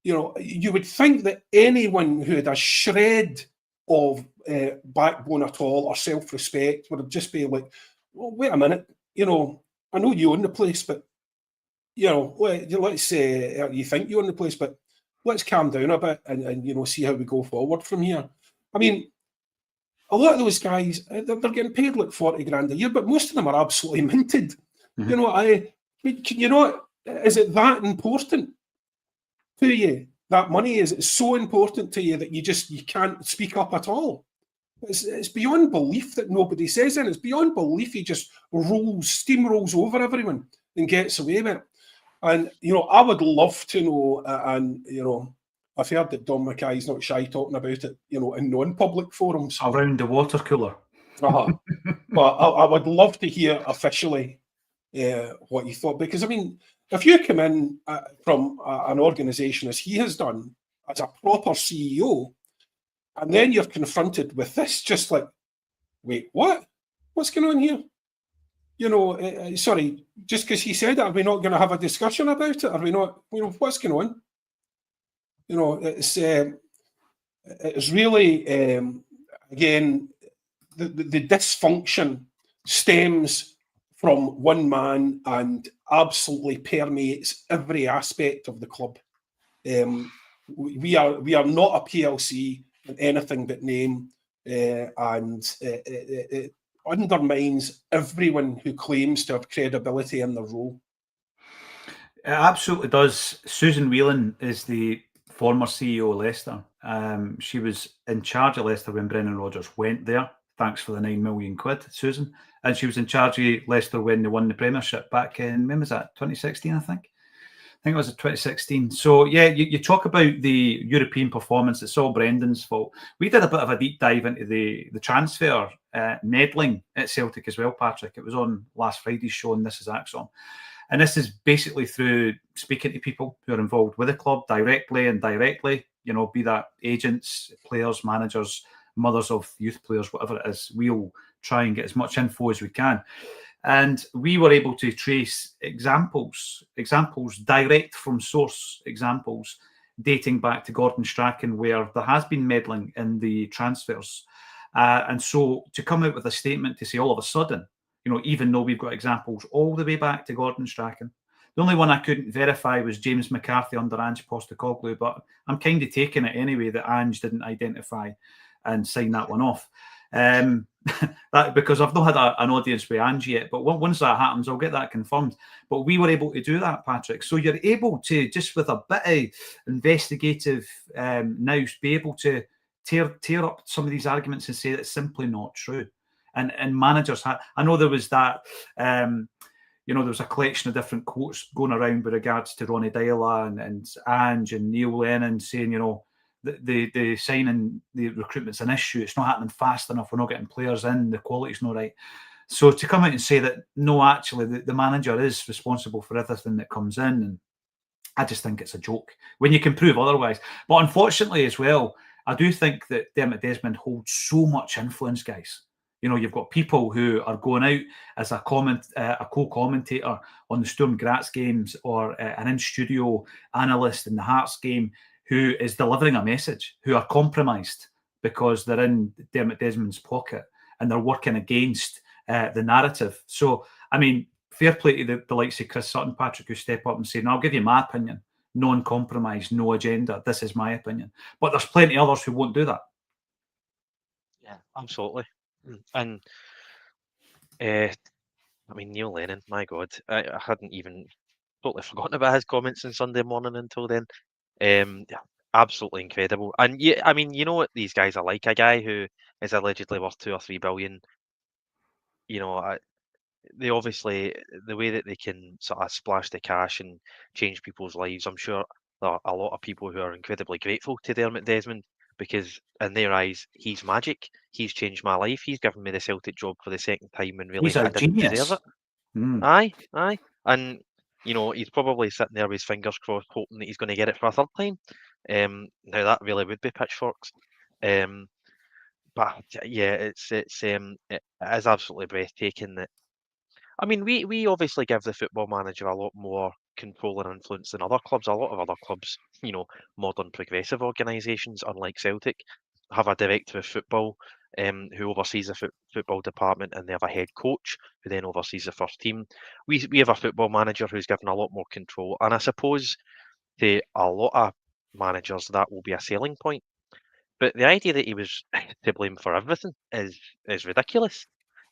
you would think that anyone who had a shred of backbone at all or self-respect would just be like, well, wait a minute, I know you own the place, but let's say you think you own the place, but let's calm down a bit and see how we go forward from here. I mean, a lot of those guys, they're getting paid like 40 grand a year, but most of them are absolutely minted. Mm-hmm. Is it that important to you? That money, is it so important to you that you can't speak up at all? It's beyond belief that nobody says it. It's beyond belief he just steamrolls over everyone and gets away with it. And, I would love to know, I've heard that Dom McKay's not shy talking about it, in non-public forums. Around the water cooler. But I would love to hear officially what you thought. Because, I mean, if you come in from an organisation as he has done, as a proper CEO, and then you're confronted with this, just like, wait, what? What's going on here? Sorry, just because he said it, are we not going to have a discussion about it? Are we not, what's going on? It's really, again, the dysfunction stems from one man and absolutely permeates every aspect of the club. We are not a PLC in anything but name, and it undermines everyone who claims to have credibility in the role. It absolutely does. Susan Whelan is the former CEO of Leicester. She was in charge of Leicester when Brendan Rodgers went there. Thanks for the £9 million, Susan. And she was in charge of Leicester when they won the Premiership back in, when was that, 2016, I think? I think it was 2016. So, yeah, you talk about the European performance. It's all Brendan's fault. We did a bit of a deep dive into the transfer meddling at Celtic as well, Patrick. It was on last Friday's show, and this is Acsom. And this is basically through speaking to people who are involved with the club directly and indirectly, be that agents, players, managers, mothers of youth players, whatever it is, we'll try and get as much info as we can. And we were able to trace examples direct from source examples dating back to Gordon Strachan, where there has been meddling in the transfers. And so to come out with a statement to say all of a sudden, even though we've got examples all the way back to Gordon Strachan, the only one I couldn't verify was James McCarthy under Ange Postecoglou, but I'm kind of taking it anyway that Ange didn't identify and sign that one off. That because I've not had an audience with Ange yet, but once that happens, I'll get that confirmed. But we were able to do that, Patrick. So you're able to, just with a bit of investigative nous, be able to tear up some of these arguments and say that it's simply not true. And managers had, I know there was that, there was a collection of different quotes going around with regards to Ronnie Deila and Ange and Neil Lennon saying, the signing, the recruitment's an issue. It's not happening fast enough. We're not getting players in. The quality's not right. So to come out and say that, no, actually, the manager is responsible for everything that comes in, and I just think it's a joke when you can prove otherwise. But unfortunately as well, I do think that Dermot Desmond holds so much influence, guys. You've got people who are going out as a co-commentator on the Sturm Graz games, or an in-studio analyst in the Hearts game, who is delivering a message, who are compromised because they're in Dermot Desmond's pocket and they're working against the narrative. So, I mean, fair play to the likes of Chris Sutton, Patrick, who step up and say, no, I'll give you my opinion. Non-compromise, no agenda. This is my opinion. But there's plenty of others who won't do that. Yeah, absolutely. And, I mean, Neil Lennon, my God, I hadn't even totally forgotten about his comments on Sunday morning until then. Yeah, absolutely incredible. And yeah, I mean, you know what these guys are like? A guy who is allegedly worth 2 or 3 billion. They obviously, the way that they can sort of splash the cash and change people's lives, I'm sure there are a lot of people who are incredibly grateful to Dermot Desmond, because in their eyes, he's magic. He's changed my life. He's given me the Celtic job for the second time, and really, He's a I didn't genius. deserve it. Aye. And, he's probably sitting there with his fingers crossed, hoping that he's going to get it for a third time. Now, that really would be pitchforks. But yeah, it is absolutely breathtaking that. I mean, we obviously give the football manager a lot more control and influence than other clubs. A lot of other clubs, modern progressive organisations, unlike Celtic, have a director of football who oversees the football department, and they have a head coach who then oversees the first team. We have a football manager who's given a lot more control, and I suppose to a lot of managers that will be a selling point. But the idea that he was to blame for everything is ridiculous.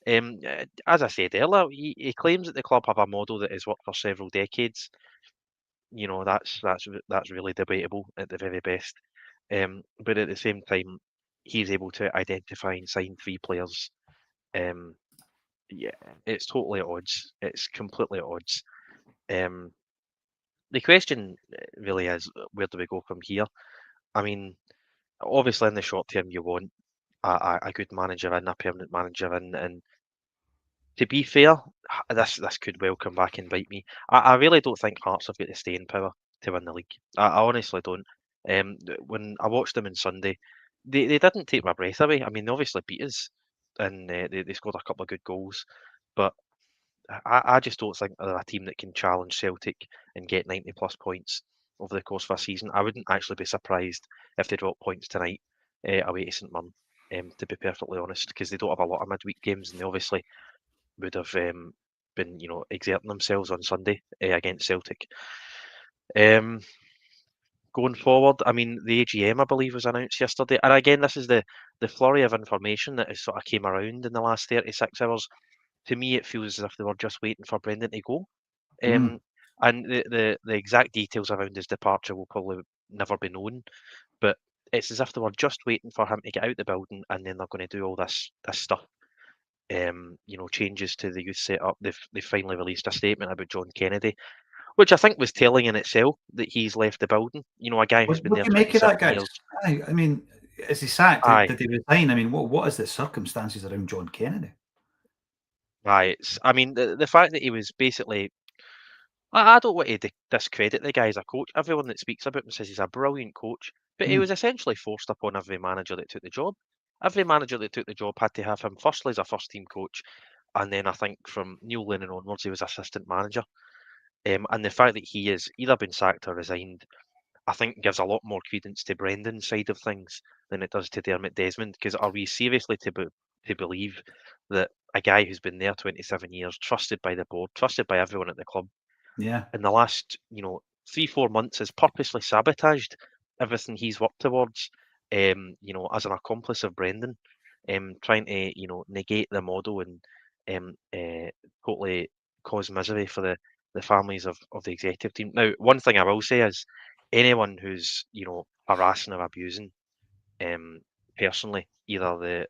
As I said earlier, he claims that the club have a model that has worked for several decades. That's really debatable at the very best. But at the same time, he's able to identify and sign 3 players. Yeah, it's totally at odds. It's completely at odds. The question really is, where do we go from here? I mean, obviously in the short term, you want a good manager in, a permanent manager in, and to be fair, this could well come back and bite me. I really don't think Hearts have got the staying power to win the league. I honestly don't. When I watched them on Sunday, they didn't take my breath away. I mean, they obviously beat us, and they scored a couple of good goals, but I just don't think they're a team that can challenge Celtic and get 90 plus points over the course of a season. I wouldn't actually be surprised if they drop points tonight away to St Mirren, to be perfectly honest, because they don't have a lot of midweek games, and they obviously would have been, exerting themselves on Sunday against Celtic. Going forward, I mean, the AGM, I believe, was announced yesterday, and again, this is the flurry of information that has sort of came around in the last 36 hours. To me, it feels as if they were just waiting for Brendan to go. And the exact details around his departure will probably never be known, but it's as if they were just waiting for him to get out the building, and then they're going to do all this stuff. Changes to the youth setup. They've finally released a statement about John Kennedy, which I think was telling in itself, that he's left the building. A guy who's been there 27 years. I mean, is he sacked? Aye. Did he resign? I mean, what is the circumstances around John Kennedy? Right. I mean, the fact that he was basically. I don't want to discredit the guy as a coach. Everyone that speaks about him says he's a brilliant coach. But he was essentially forced upon every manager that took the job. Every manager that took the job had to have him firstly as a first-team coach, and then I think from Neil Lennon onwards, he was assistant manager. And the fact that he has either been sacked or resigned, I think gives a lot more credence to Brendan's side of things than it does to Dermot Desmond. Because are we seriously to believe that a guy who's been there 27 years, trusted by the board, trusted by everyone at the club, in the last 3-4 months has purposely sabotaged everything he's worked towards, as an accomplice of Brendan, trying to negate the model and totally cause misery for the families of the executive team. Now, one thing I will say is anyone who's harassing or abusing personally either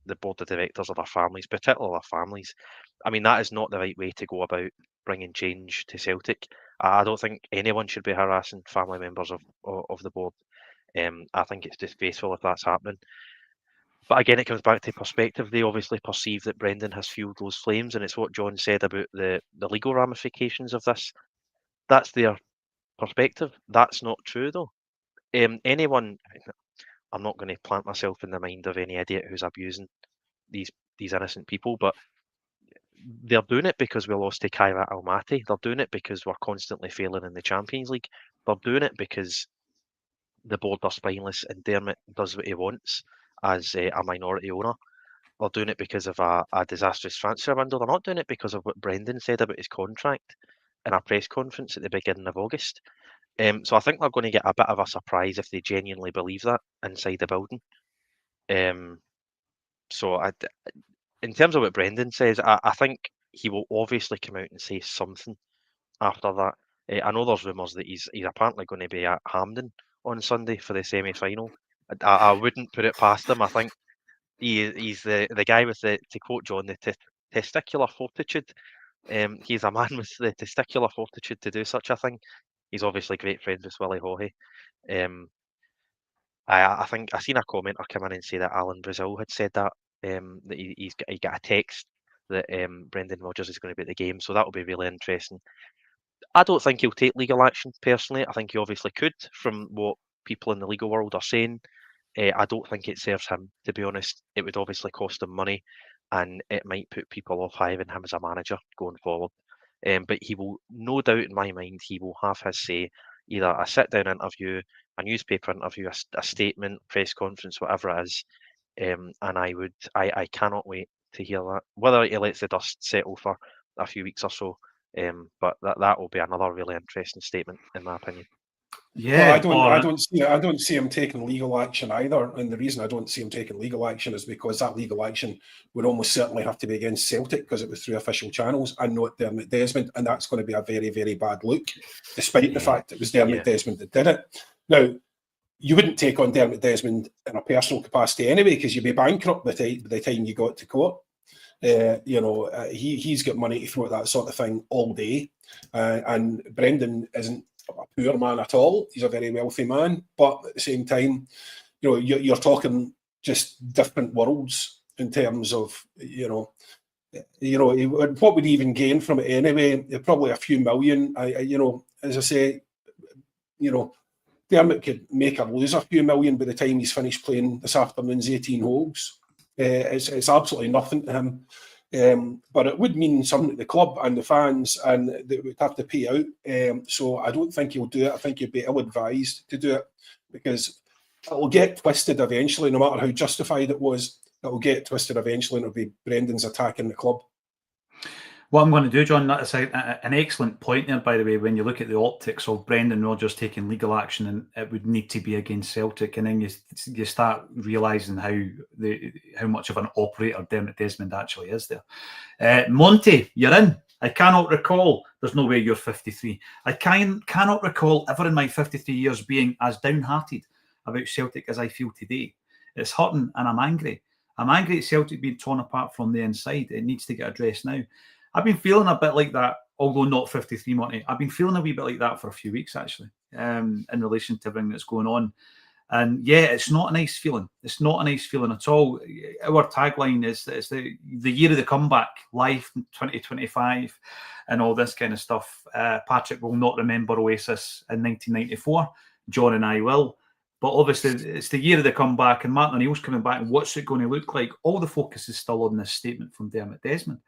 the board of directors or their families, particularly their families, I mean, that is not the right way to go about bringing change to Celtic. I don't think anyone should be harassing family members of the board. I think it's disgraceful if that's happening. But again, it comes back to perspective. They obviously perceive that Brendan has fueled those flames, and it's what John said about the legal ramifications of this. That's their perspective. That's not true, though. Anyone, I'm not going to plant myself in the mind of any idiot who's abusing these innocent people, but they're doing it because we lost to Kairat Almaty. They're doing it because we're constantly failing in the Champions League. They're doing it because the board are spineless and Dermot does what he wants as a minority owner. They're doing it because of a disastrous transfer window. They're not doing it because of what Brendan said about his contract in a press conference at the beginning of August. So I think they're going to get a bit of a surprise if they genuinely believe that inside the building. So in terms of what Brendan says, I think he will obviously come out and say something after that. I know there's rumours that he's apparently going to be at Hampden on Sunday for the semi-final. I wouldn't put it past him. I think he's the guy with the, to quote John, the testicular fortitude. He's a man with the testicular fortitude to do such a thing. He's obviously great friends with Willie Haughey. I think I seen a commenter come in and say that Alan Brazil had said that he got a text that Brendan Rodgers is going to be at the game, so that will be really interesting. I don't think he'll take legal action personally. I think he obviously could, from what people in the legal world are saying. I don't think it serves him, to be honest. It would obviously cost him money, and it might put people off hiring him as a manager going forward. But he will, no doubt in my mind, he will have his say, either a sit-down interview, a newspaper interview, a statement, press conference, whatever it is. And I cannot wait to hear that. Whether he lets the dust settle for a few weeks or so, but that will be another really interesting statement, in my opinion. Yeah, well, I don't see him taking legal action either, and the reason I don't see him taking legal action is because that legal action would almost certainly have to be against Celtic because it was through official channels and not Dermot Desmond, and that's going to be a very, very bad look, despite the fact it was Dermot Desmond that did it. Now, you wouldn't take on Dermot Desmond in a personal capacity anyway because you'd be bankrupt by the time you got to court. He's got money to throw at that sort of thing all day, and Brendan isn't a poor man at all. He's a very wealthy man, but at the same time, you're talking just different worlds in terms of what would he even gain from it anyway? Probably a few million. As I say, Dermot could make or lose a few million by the time he's finished playing this afternoon's 18 holes. It's absolutely nothing to him. But it would mean something to the club and the fans, and they would have to pay out. So I don't think he'll do it. I think he'd be ill-advised to do it because it'll get twisted eventually, no matter how justified it was. It'll get twisted eventually, and it'll be Brendan's attacking the club. What I'm going to do, John, that's an excellent point there, by the way, when you look at the optics of Brendan Rodgers taking legal action, and it would need to be against Celtic, and then you start realising how much of an operator Dermot Desmond actually is there. Monty, you're in. I cannot recall, there's no way you're 53. I cannot recall ever in my 53 years being as downhearted about Celtic as I feel today. It's hurting and I'm angry. I'm angry at Celtic being torn apart from the inside. It needs to get addressed now. I've been feeling a bit like that, although not 53, Monty. I've been feeling a wee bit like that for a few weeks, actually, in relation to everything that's going on. And yeah, it's not a nice feeling. It's not a nice feeling at all. Our tagline is the year of the comeback, life 2025, and all this kind of stuff. Patrick will not remember Oasis in 1994. John and I will. But obviously, it's the year of the comeback, and Martin O'Neill's coming back, and what's it going to look like? All the focus is still on this statement from Dermot Desmond.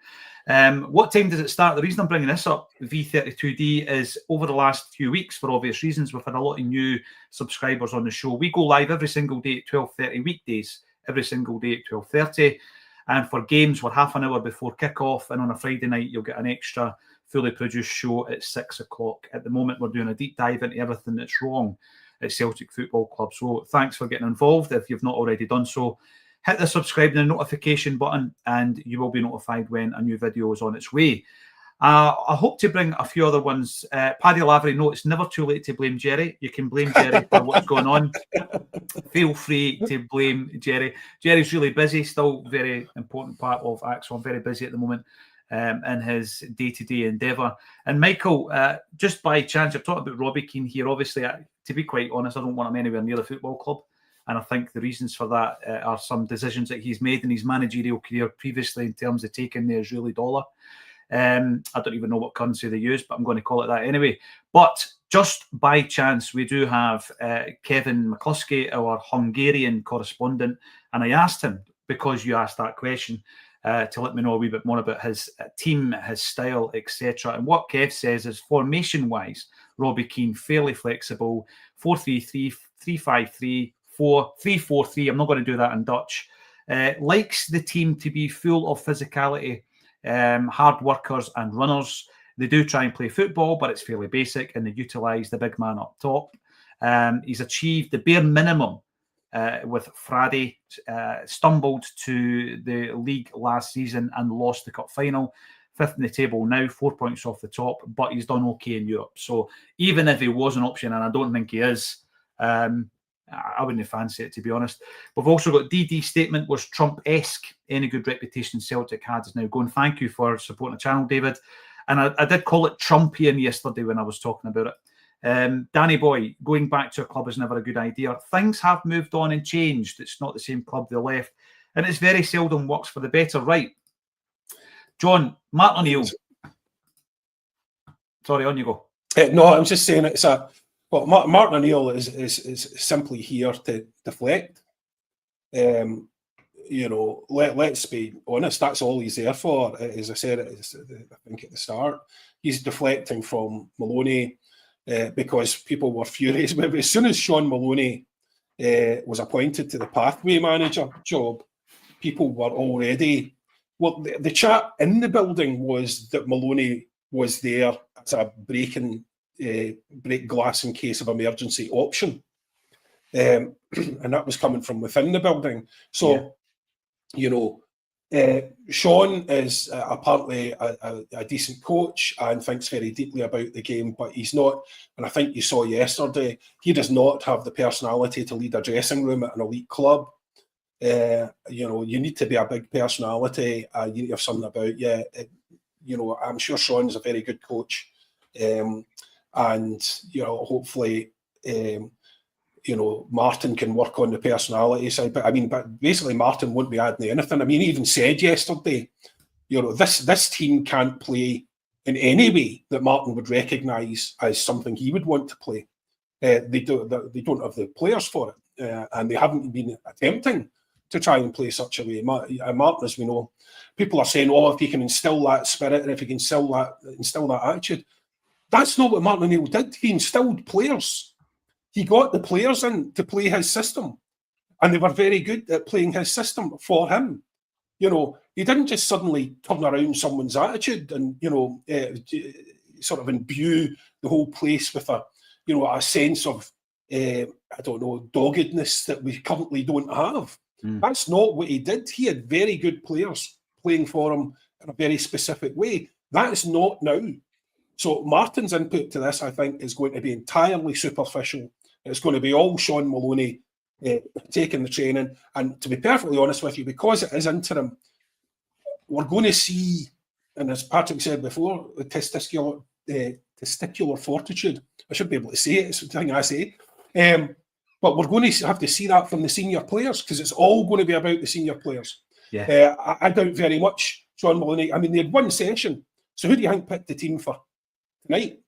What time does it start? The reason I'm bringing this up, V32D, is over the last few weeks, for obvious reasons, we've had a lot of new subscribers on the show. We go live every single day at 12:30 weekdays, every single day at 12:30. And for games, we're half an hour before kickoff. And on a Friday night, you'll get an extra fully produced show at 6 o'clock. At the moment, we're doing a deep dive into everything that's wrong at Celtic Football Club. So thanks for getting involved. If you've not already done so, hit the subscribe and the notification button, and you will be notified when a new video is on its way. I hope to bring a few other ones. Paddy Lavery, no, it's never too late to blame Jerry. You can blame Jerry for what's going on. Feel free to blame Jerry. Jerry's really busy, still very important part of Acsom, very busy at the moment in his day-to-day endeavour. And Michael, just by chance, you're talking about Robbie Keane here. Obviously, to be quite honest, I don't want him anywhere near the football club. And I think the reasons for that are some decisions that he's made in his managerial career previously in terms of taking the Israeli dollar. I don't even know what currency they use, but I'm going to call it that anyway. But just by chance, we do have Kevin McCluskey, our Hungarian correspondent, and I asked him, because you asked that question, to let me know a wee bit more about his team, his style, etc. And what Kev says is, formation-wise, Robbie Keane, fairly flexible, 4-3-3, 3-5-3, 4-3-4-3. I'm not going to do that in Dutch. Likes the team to be full of physicality, hard workers and runners. They do try and play football, but it's fairly basic, and they utilise the big man up top. He's achieved the bare minimum with Frade, stumbled to the league last season and lost the cup final. 5th in the table now, 4 points off the top, but he's done okay in Europe. So even if he was an option, and I don't think he is, I wouldn't fancy it, to be honest. We've also got DD statement was Trump-esque. Any good reputation Celtic had is now gone. Thank you for supporting the channel, David. And I did call it Trumpian yesterday when I was talking about it. Danny Boy, going back to a club is never a good idea. Things have moved on and changed. It's not the same club they left. And it's very seldom works for the better. Right. John, Martin O'Neill. Sorry, on you go. No, I'm just saying it's a... Well, Martin O'Neill is simply here to deflect. Let's be honest, that's all he's there for. As I said, I think at the start, he's deflecting from Maloney because people were furious. But as soon as Sean Maloney was appointed to the pathway manager job, people were already... Well, the chat in the building was that Maloney was there as a break glass in case of emergency option, and that was coming from within the building. So, Sean is apparently a decent coach and thinks very deeply about the game, but he's not. And I think you saw yesterday, he does not have the personality to lead a dressing room at an elite club. You need to be a big personality. You need to have something about you. I'm sure Sean is a very good coach. And hopefully Martin can work on the personality side, but basically Martin won't be adding anything. He even said yesterday, this team can't play in any way that Martin would recognise as something he would want to play. They don't have the players for it, and they haven't been attempting to try and play such a way. Martin, as we know, people are saying, if he can instill that spirit and if he can instill that attitude. That's not what Martin O'Neill did. He instilled players. He got the players in to play his system, and they were very good at playing his system for him. He didn't just suddenly turn around someone's attitude and sort of imbue the whole place with a sense of doggedness that we currently don't have. That's not what he did. He had very good players playing for him in a very specific way. That is not now. So Martin's input to this, I think, is going to be entirely superficial. It's going to be all Sean Maloney taking the training. And to be perfectly honest with you, because it is interim, we're going to see, and as Patrick said before, the testicular fortitude. I should be able to say it. It's the thing I say. But we're going to have to see that from the senior players, because it's all going to be about the senior players. Yeah. I doubt very much Sean Maloney. They had one session. So who do you think picked the team for tonight?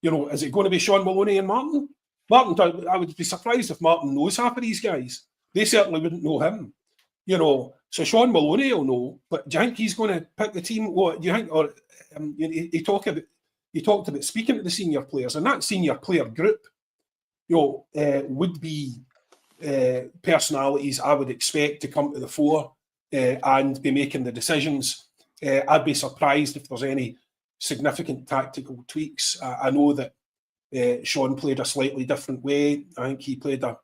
Is it going to be Sean Maloney and Martin? Martin, I would be surprised if Martin knows half of these guys. They certainly wouldn't know him. You know, so Sean Maloney will know, but do you think he's going to pick the team? What do you think? Or he talked about speaking to the senior players, and that senior player group, would be personalities I would expect to come to the fore and be making the decisions. I'd be surprised if there's any significant tactical tweaks. I know that Sean played a slightly different way. I think he played a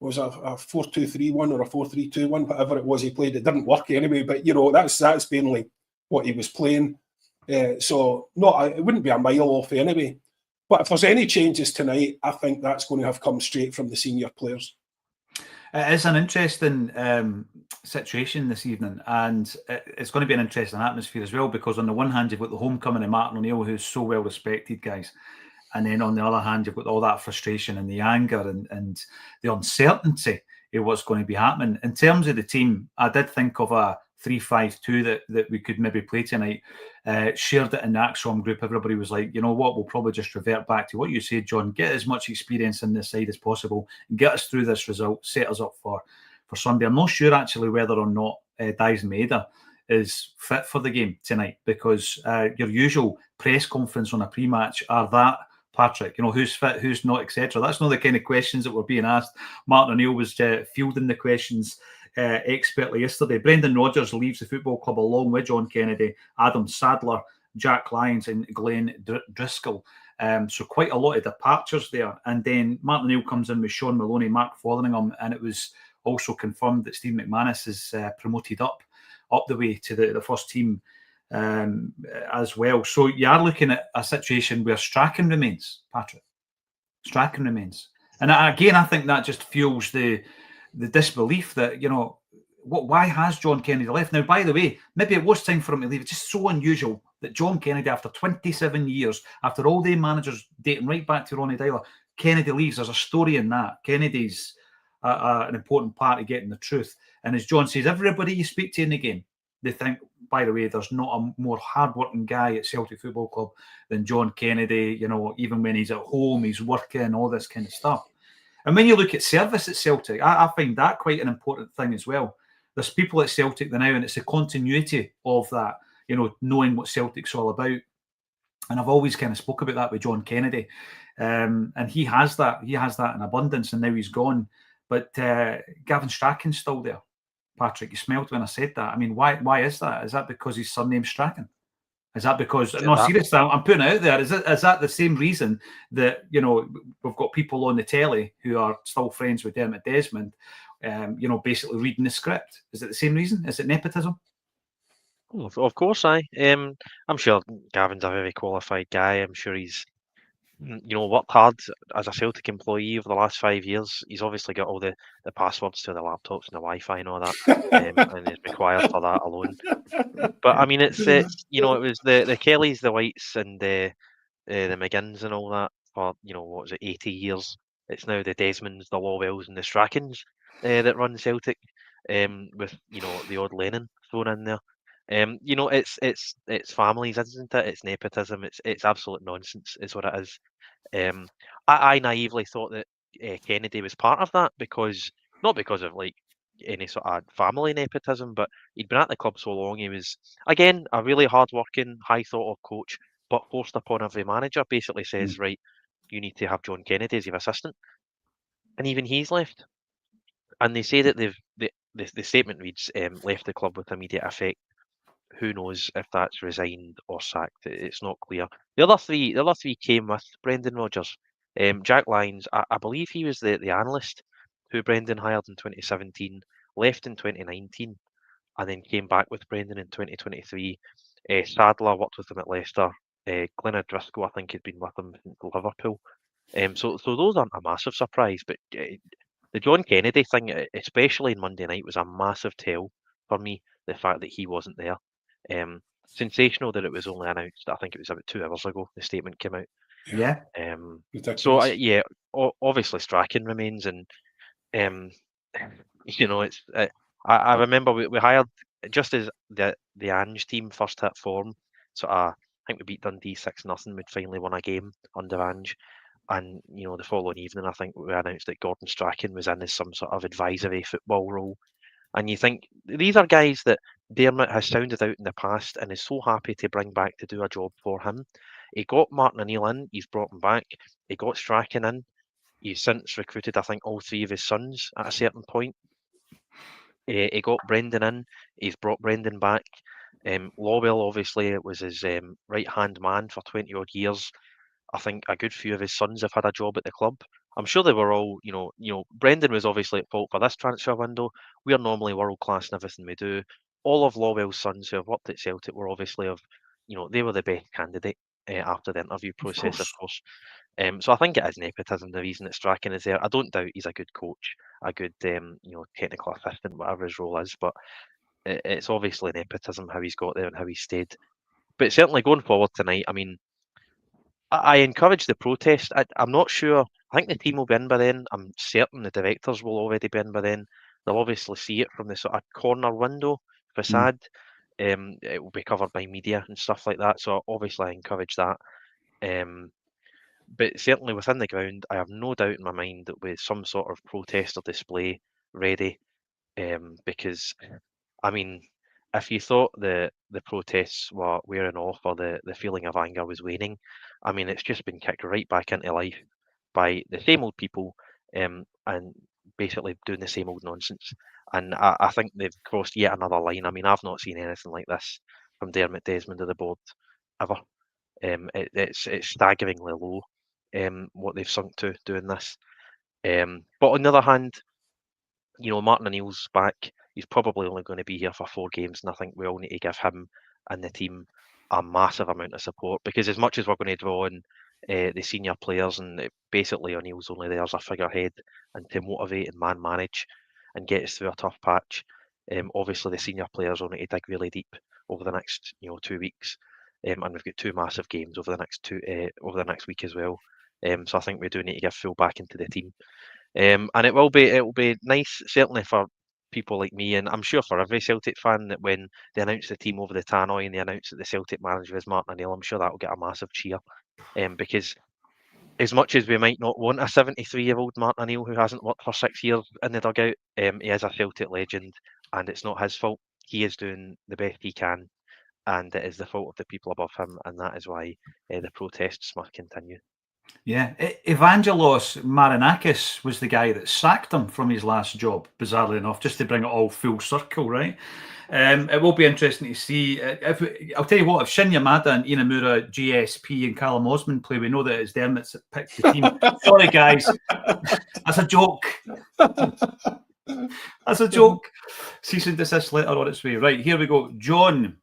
4-2-3-1 or a 4-3-2-1, whatever it was he played. It didn't work anyway, but that's mainly what he was playing. So no, it wouldn't be a mile off anyway. But if there's any changes tonight, I think that's going to have come straight from the senior players. It is an interesting situation this evening, and it's going to be an interesting atmosphere as well, because on the one hand, you've got the homecoming of Martin O'Neill, who's so well respected, guys. And then on the other hand, you've got all that frustration and the anger and the uncertainty of what's going to be happening. In terms of the team, I did think of a 3-5-2 that we could maybe play tonight. Shared it in the Acsom group. Everybody was like, you know what, we'll probably just revert back to what you said, John. Get as much experience in this side as possible and get us through this result, set us up for Sunday. I'm not sure actually whether or not Desmond Maeda is fit for the game tonight, because your usual press conference on a pre-match are that, Patrick, who's fit, who's not, etc. That's not the kind of questions that were being asked. Martin O'Neill was fielding the questions expertly yesterday. Brendan Rodgers leaves the football club along with John Kennedy, Adam Sadler, Jack Lyons and Glenn Driscoll. So quite a lot of departures there. And then Martin O'Neill comes in with Sean Maloney, Mark Fotheringham, and it was also confirmed that Steve McManus is promoted up the way to the first team as well. So you are looking at a situation where Strachan remains, Patrick. Strachan remains. And again, I think that just fuels the disbelief that, why has John Kennedy left? Now, by the way, maybe it was time for him to leave. It's just so unusual that John Kennedy, after 27 years, after all the managers dating right back to Ronnie Dyler, Kennedy leaves. There's a story in that. Kennedy's an important part of getting the truth. And as John says, everybody you speak to in the game, they think, by the way, there's not a more hard-working guy at Celtic Football Club than John Kennedy. Even when he's at home, he's working, all this kind of stuff. And when you look at service at Celtic, I find that quite an important thing as well. There's people at Celtic now, and it's the continuity of that, knowing what Celtic's all about. And I've always kind of spoke about that with John Kennedy. And he has that. He has that in abundance, and now he's gone. But Gavin Strachan's still there. Patrick, you smelled when I said that. I mean, why is that? Is that because his surname's Strachan? Is that because, seriously, I'm putting it out there, is that the same reason that, we've got people on the telly who are still friends with Desmond, basically reading the script? Is it the same reason? Is it nepotism? Of course, I'm sure Gavin's a very qualified guy. I'm sure he's, worked hard as a Celtic employee over the last 5 years. He's obviously got all the passwords to the laptops and the Wi-Fi and all that, and is required for that alone. But I mean, it was the Kellys, the Whites, and the McGinns and all that for 80 years. It's now the Desmonds, the Lawwells, and the Strachans that run Celtic, with the odd Lennon thrown in there. It's families, isn't it? It's nepotism. It's absolute nonsense, is what it is. I naively thought that Kennedy was part of that, not because of any sort of family nepotism, but he'd been at the club so long. He was, again, a really hard-working, high-thought-of coach, but forced upon every manager. Basically says, right, you need to have John Kennedy as your assistant, and even he's left. And they say that the statement reads, left the club with immediate effect. Who knows if that's resigned or sacked? It's not clear. The other three came with Brendan Rodgers. Jack Lyons, I believe he was the analyst who Brendan hired in 2017, left in 2019, and then came back with Brendan in 2023. Sadler worked with him at Leicester. Glenn Driscoll, I think, had been with him since Liverpool. So those aren't a massive surprise, but the John Kennedy thing, especially in Monday night, was a massive tell for me. The fact that he wasn't there. Sensational that it was only announced. I think it was about 2 hours ago. The statement came out. Yeah. So obviously Strachan remains, and it's. I remember we hired, just as the Ange team first hit form. I think we beat Dundee 6-0. We'd finally won a game under Ange, And the following evening, I think we announced that Gordon Strachan was in as some sort of advisory football role. And you think these are guys that Dermot has sounded out in the past and is so happy to bring back to do a job for him. He got Martin O'Neill in, he's brought him back. He got Strachan in. He's since recruited, I think, all 3 of his sons at a certain point. He got Brendan in. He's brought Brendan back. Lawwell, obviously, it was his right-hand man for 20 odd years. I think a good few of his sons have had a job at the club. I'm sure they were all, Brendan was obviously at fault for this transfer window. We are normally world class in everything we do. All of Lawwell's sons who have worked at Celtic were obviously they were the best candidate after the interview process, of course. So I think it is nepotism, the reason that Strachan is there. I don't doubt he's a good coach, a good, technical assistant, whatever his role is, but it's obviously nepotism how he's got there and how he stayed. But certainly going forward tonight, I mean, I encourage the protest. I'm not sure. I think the team will be in by then. I'm certain the directors will already be in by then. They'll obviously see it from the sort of corner window facade. It will be covered by media and stuff like that. So obviously I encourage that. But certainly within the ground, I have no doubt in my mind that with some sort of protest or display ready, because I mean, if you thought the protests were wearing off or the feeling of anger was waning, I mean, it's just been kicked right back into life by the same old people, and basically doing the same old nonsense. And I think they've crossed yet another line. I mean, I've not seen anything like this from Dermot Desmond or the board ever. It's staggeringly low, what they've sunk to doing this. But on the other hand, Martin O'Neill's back. He's probably only going to be here for 4 games, and I think we all need to give him and the team a massive amount of support, because as much as we're going to draw on the senior players, and basically O'Neill's only there as a figurehead and to motivate and manage and get us through a tough patch. Obviously, the senior players will need to dig really deep over the next 2 weeks, and we've got 2 massive games over the next week as well. So I think we do need to give full back into the team. And it will be nice, certainly for people like me, and I'm sure for every Celtic fan, that when they announce the team over the tannoy and they announce that the Celtic manager is Martin O'Neill, I'm sure that will get a massive cheer. Because as much as we might not want a 73-year-old Martin O'Neill who hasn't worked for 6 years in the dugout, he is a Celtic legend, and it's not his fault. He is doing the best he can, and it is the fault of the people above him, and that is why the protests must continue. Yeah, Evangelos Marinakis was the guy that sacked him from his last job, bizarrely enough, just to bring it all full circle, right? It will be interesting to see. I'll tell you what, if Shin Yamada and Inamura, GSP and Callum Osmond play, we know that it's Dermot's that picked the team. Sorry, guys. That's a joke. That's a joke. Cease and desist letter on its way. Right, here we go. John,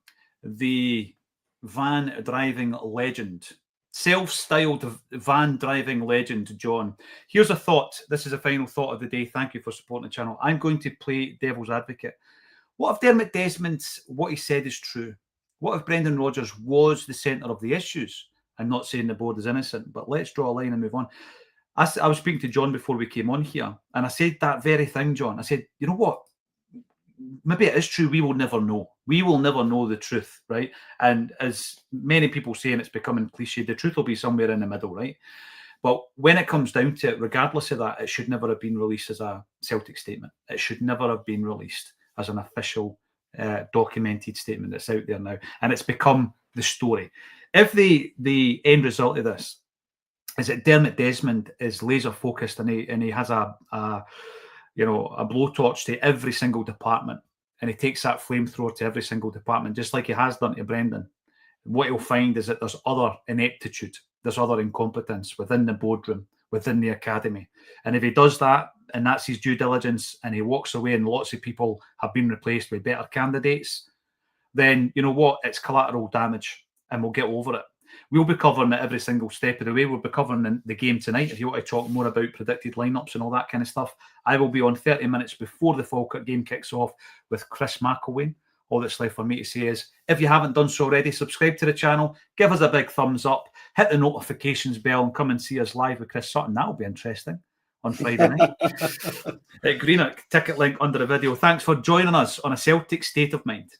the van driving legend. Self-styled van driving legend, John. Here's a thought. This is a final thought of the day. Thank you for supporting the channel. I'm going to play devil's advocate. What if Dermot Desmond's, what he said is true? What if Brendan Rodgers was the centre of the issues? I'm not saying the board is innocent, but let's draw a line and move on. I was speaking to John before we came on here, and I said that very thing, John. I said, you know what? Maybe it is true. We will never know. We will never know the truth, right? And as many people say, and it's becoming cliche, the truth will be somewhere in the middle, right? But when it comes down to it, regardless of that, it should never have been released as a Celtic statement. It should never have been released as an official documented statement that's out there now. And it's become the story. If the end result of this is that Dermot Desmond is laser focused and he has a blowtorch to every single department, and he takes that flamethrower to every single department, just like he has done to Brendan, what he'll find is that there's other ineptitude, there's other incompetence within the boardroom, within the academy. And if he does that, and that's his due diligence, and he walks away and lots of people have been replaced with better candidates, then you know what? It's collateral damage, and we'll get over it. We'll be covering it every single step of the way. We'll be covering the game tonight. If you want to talk more about predicted lineups and all that kind of stuff, I will be on 30 minutes before the Falkirk game kicks off with Chris McElwain. All that's left for me to say is, if you haven't done so already, subscribe to the channel, give us a big thumbs up, hit the notifications bell, and come and see us live with Chris Sutton. That'll be interesting on Friday night. Greenock, ticket link under the video. Thanks for joining us on A Celtic State of Mind.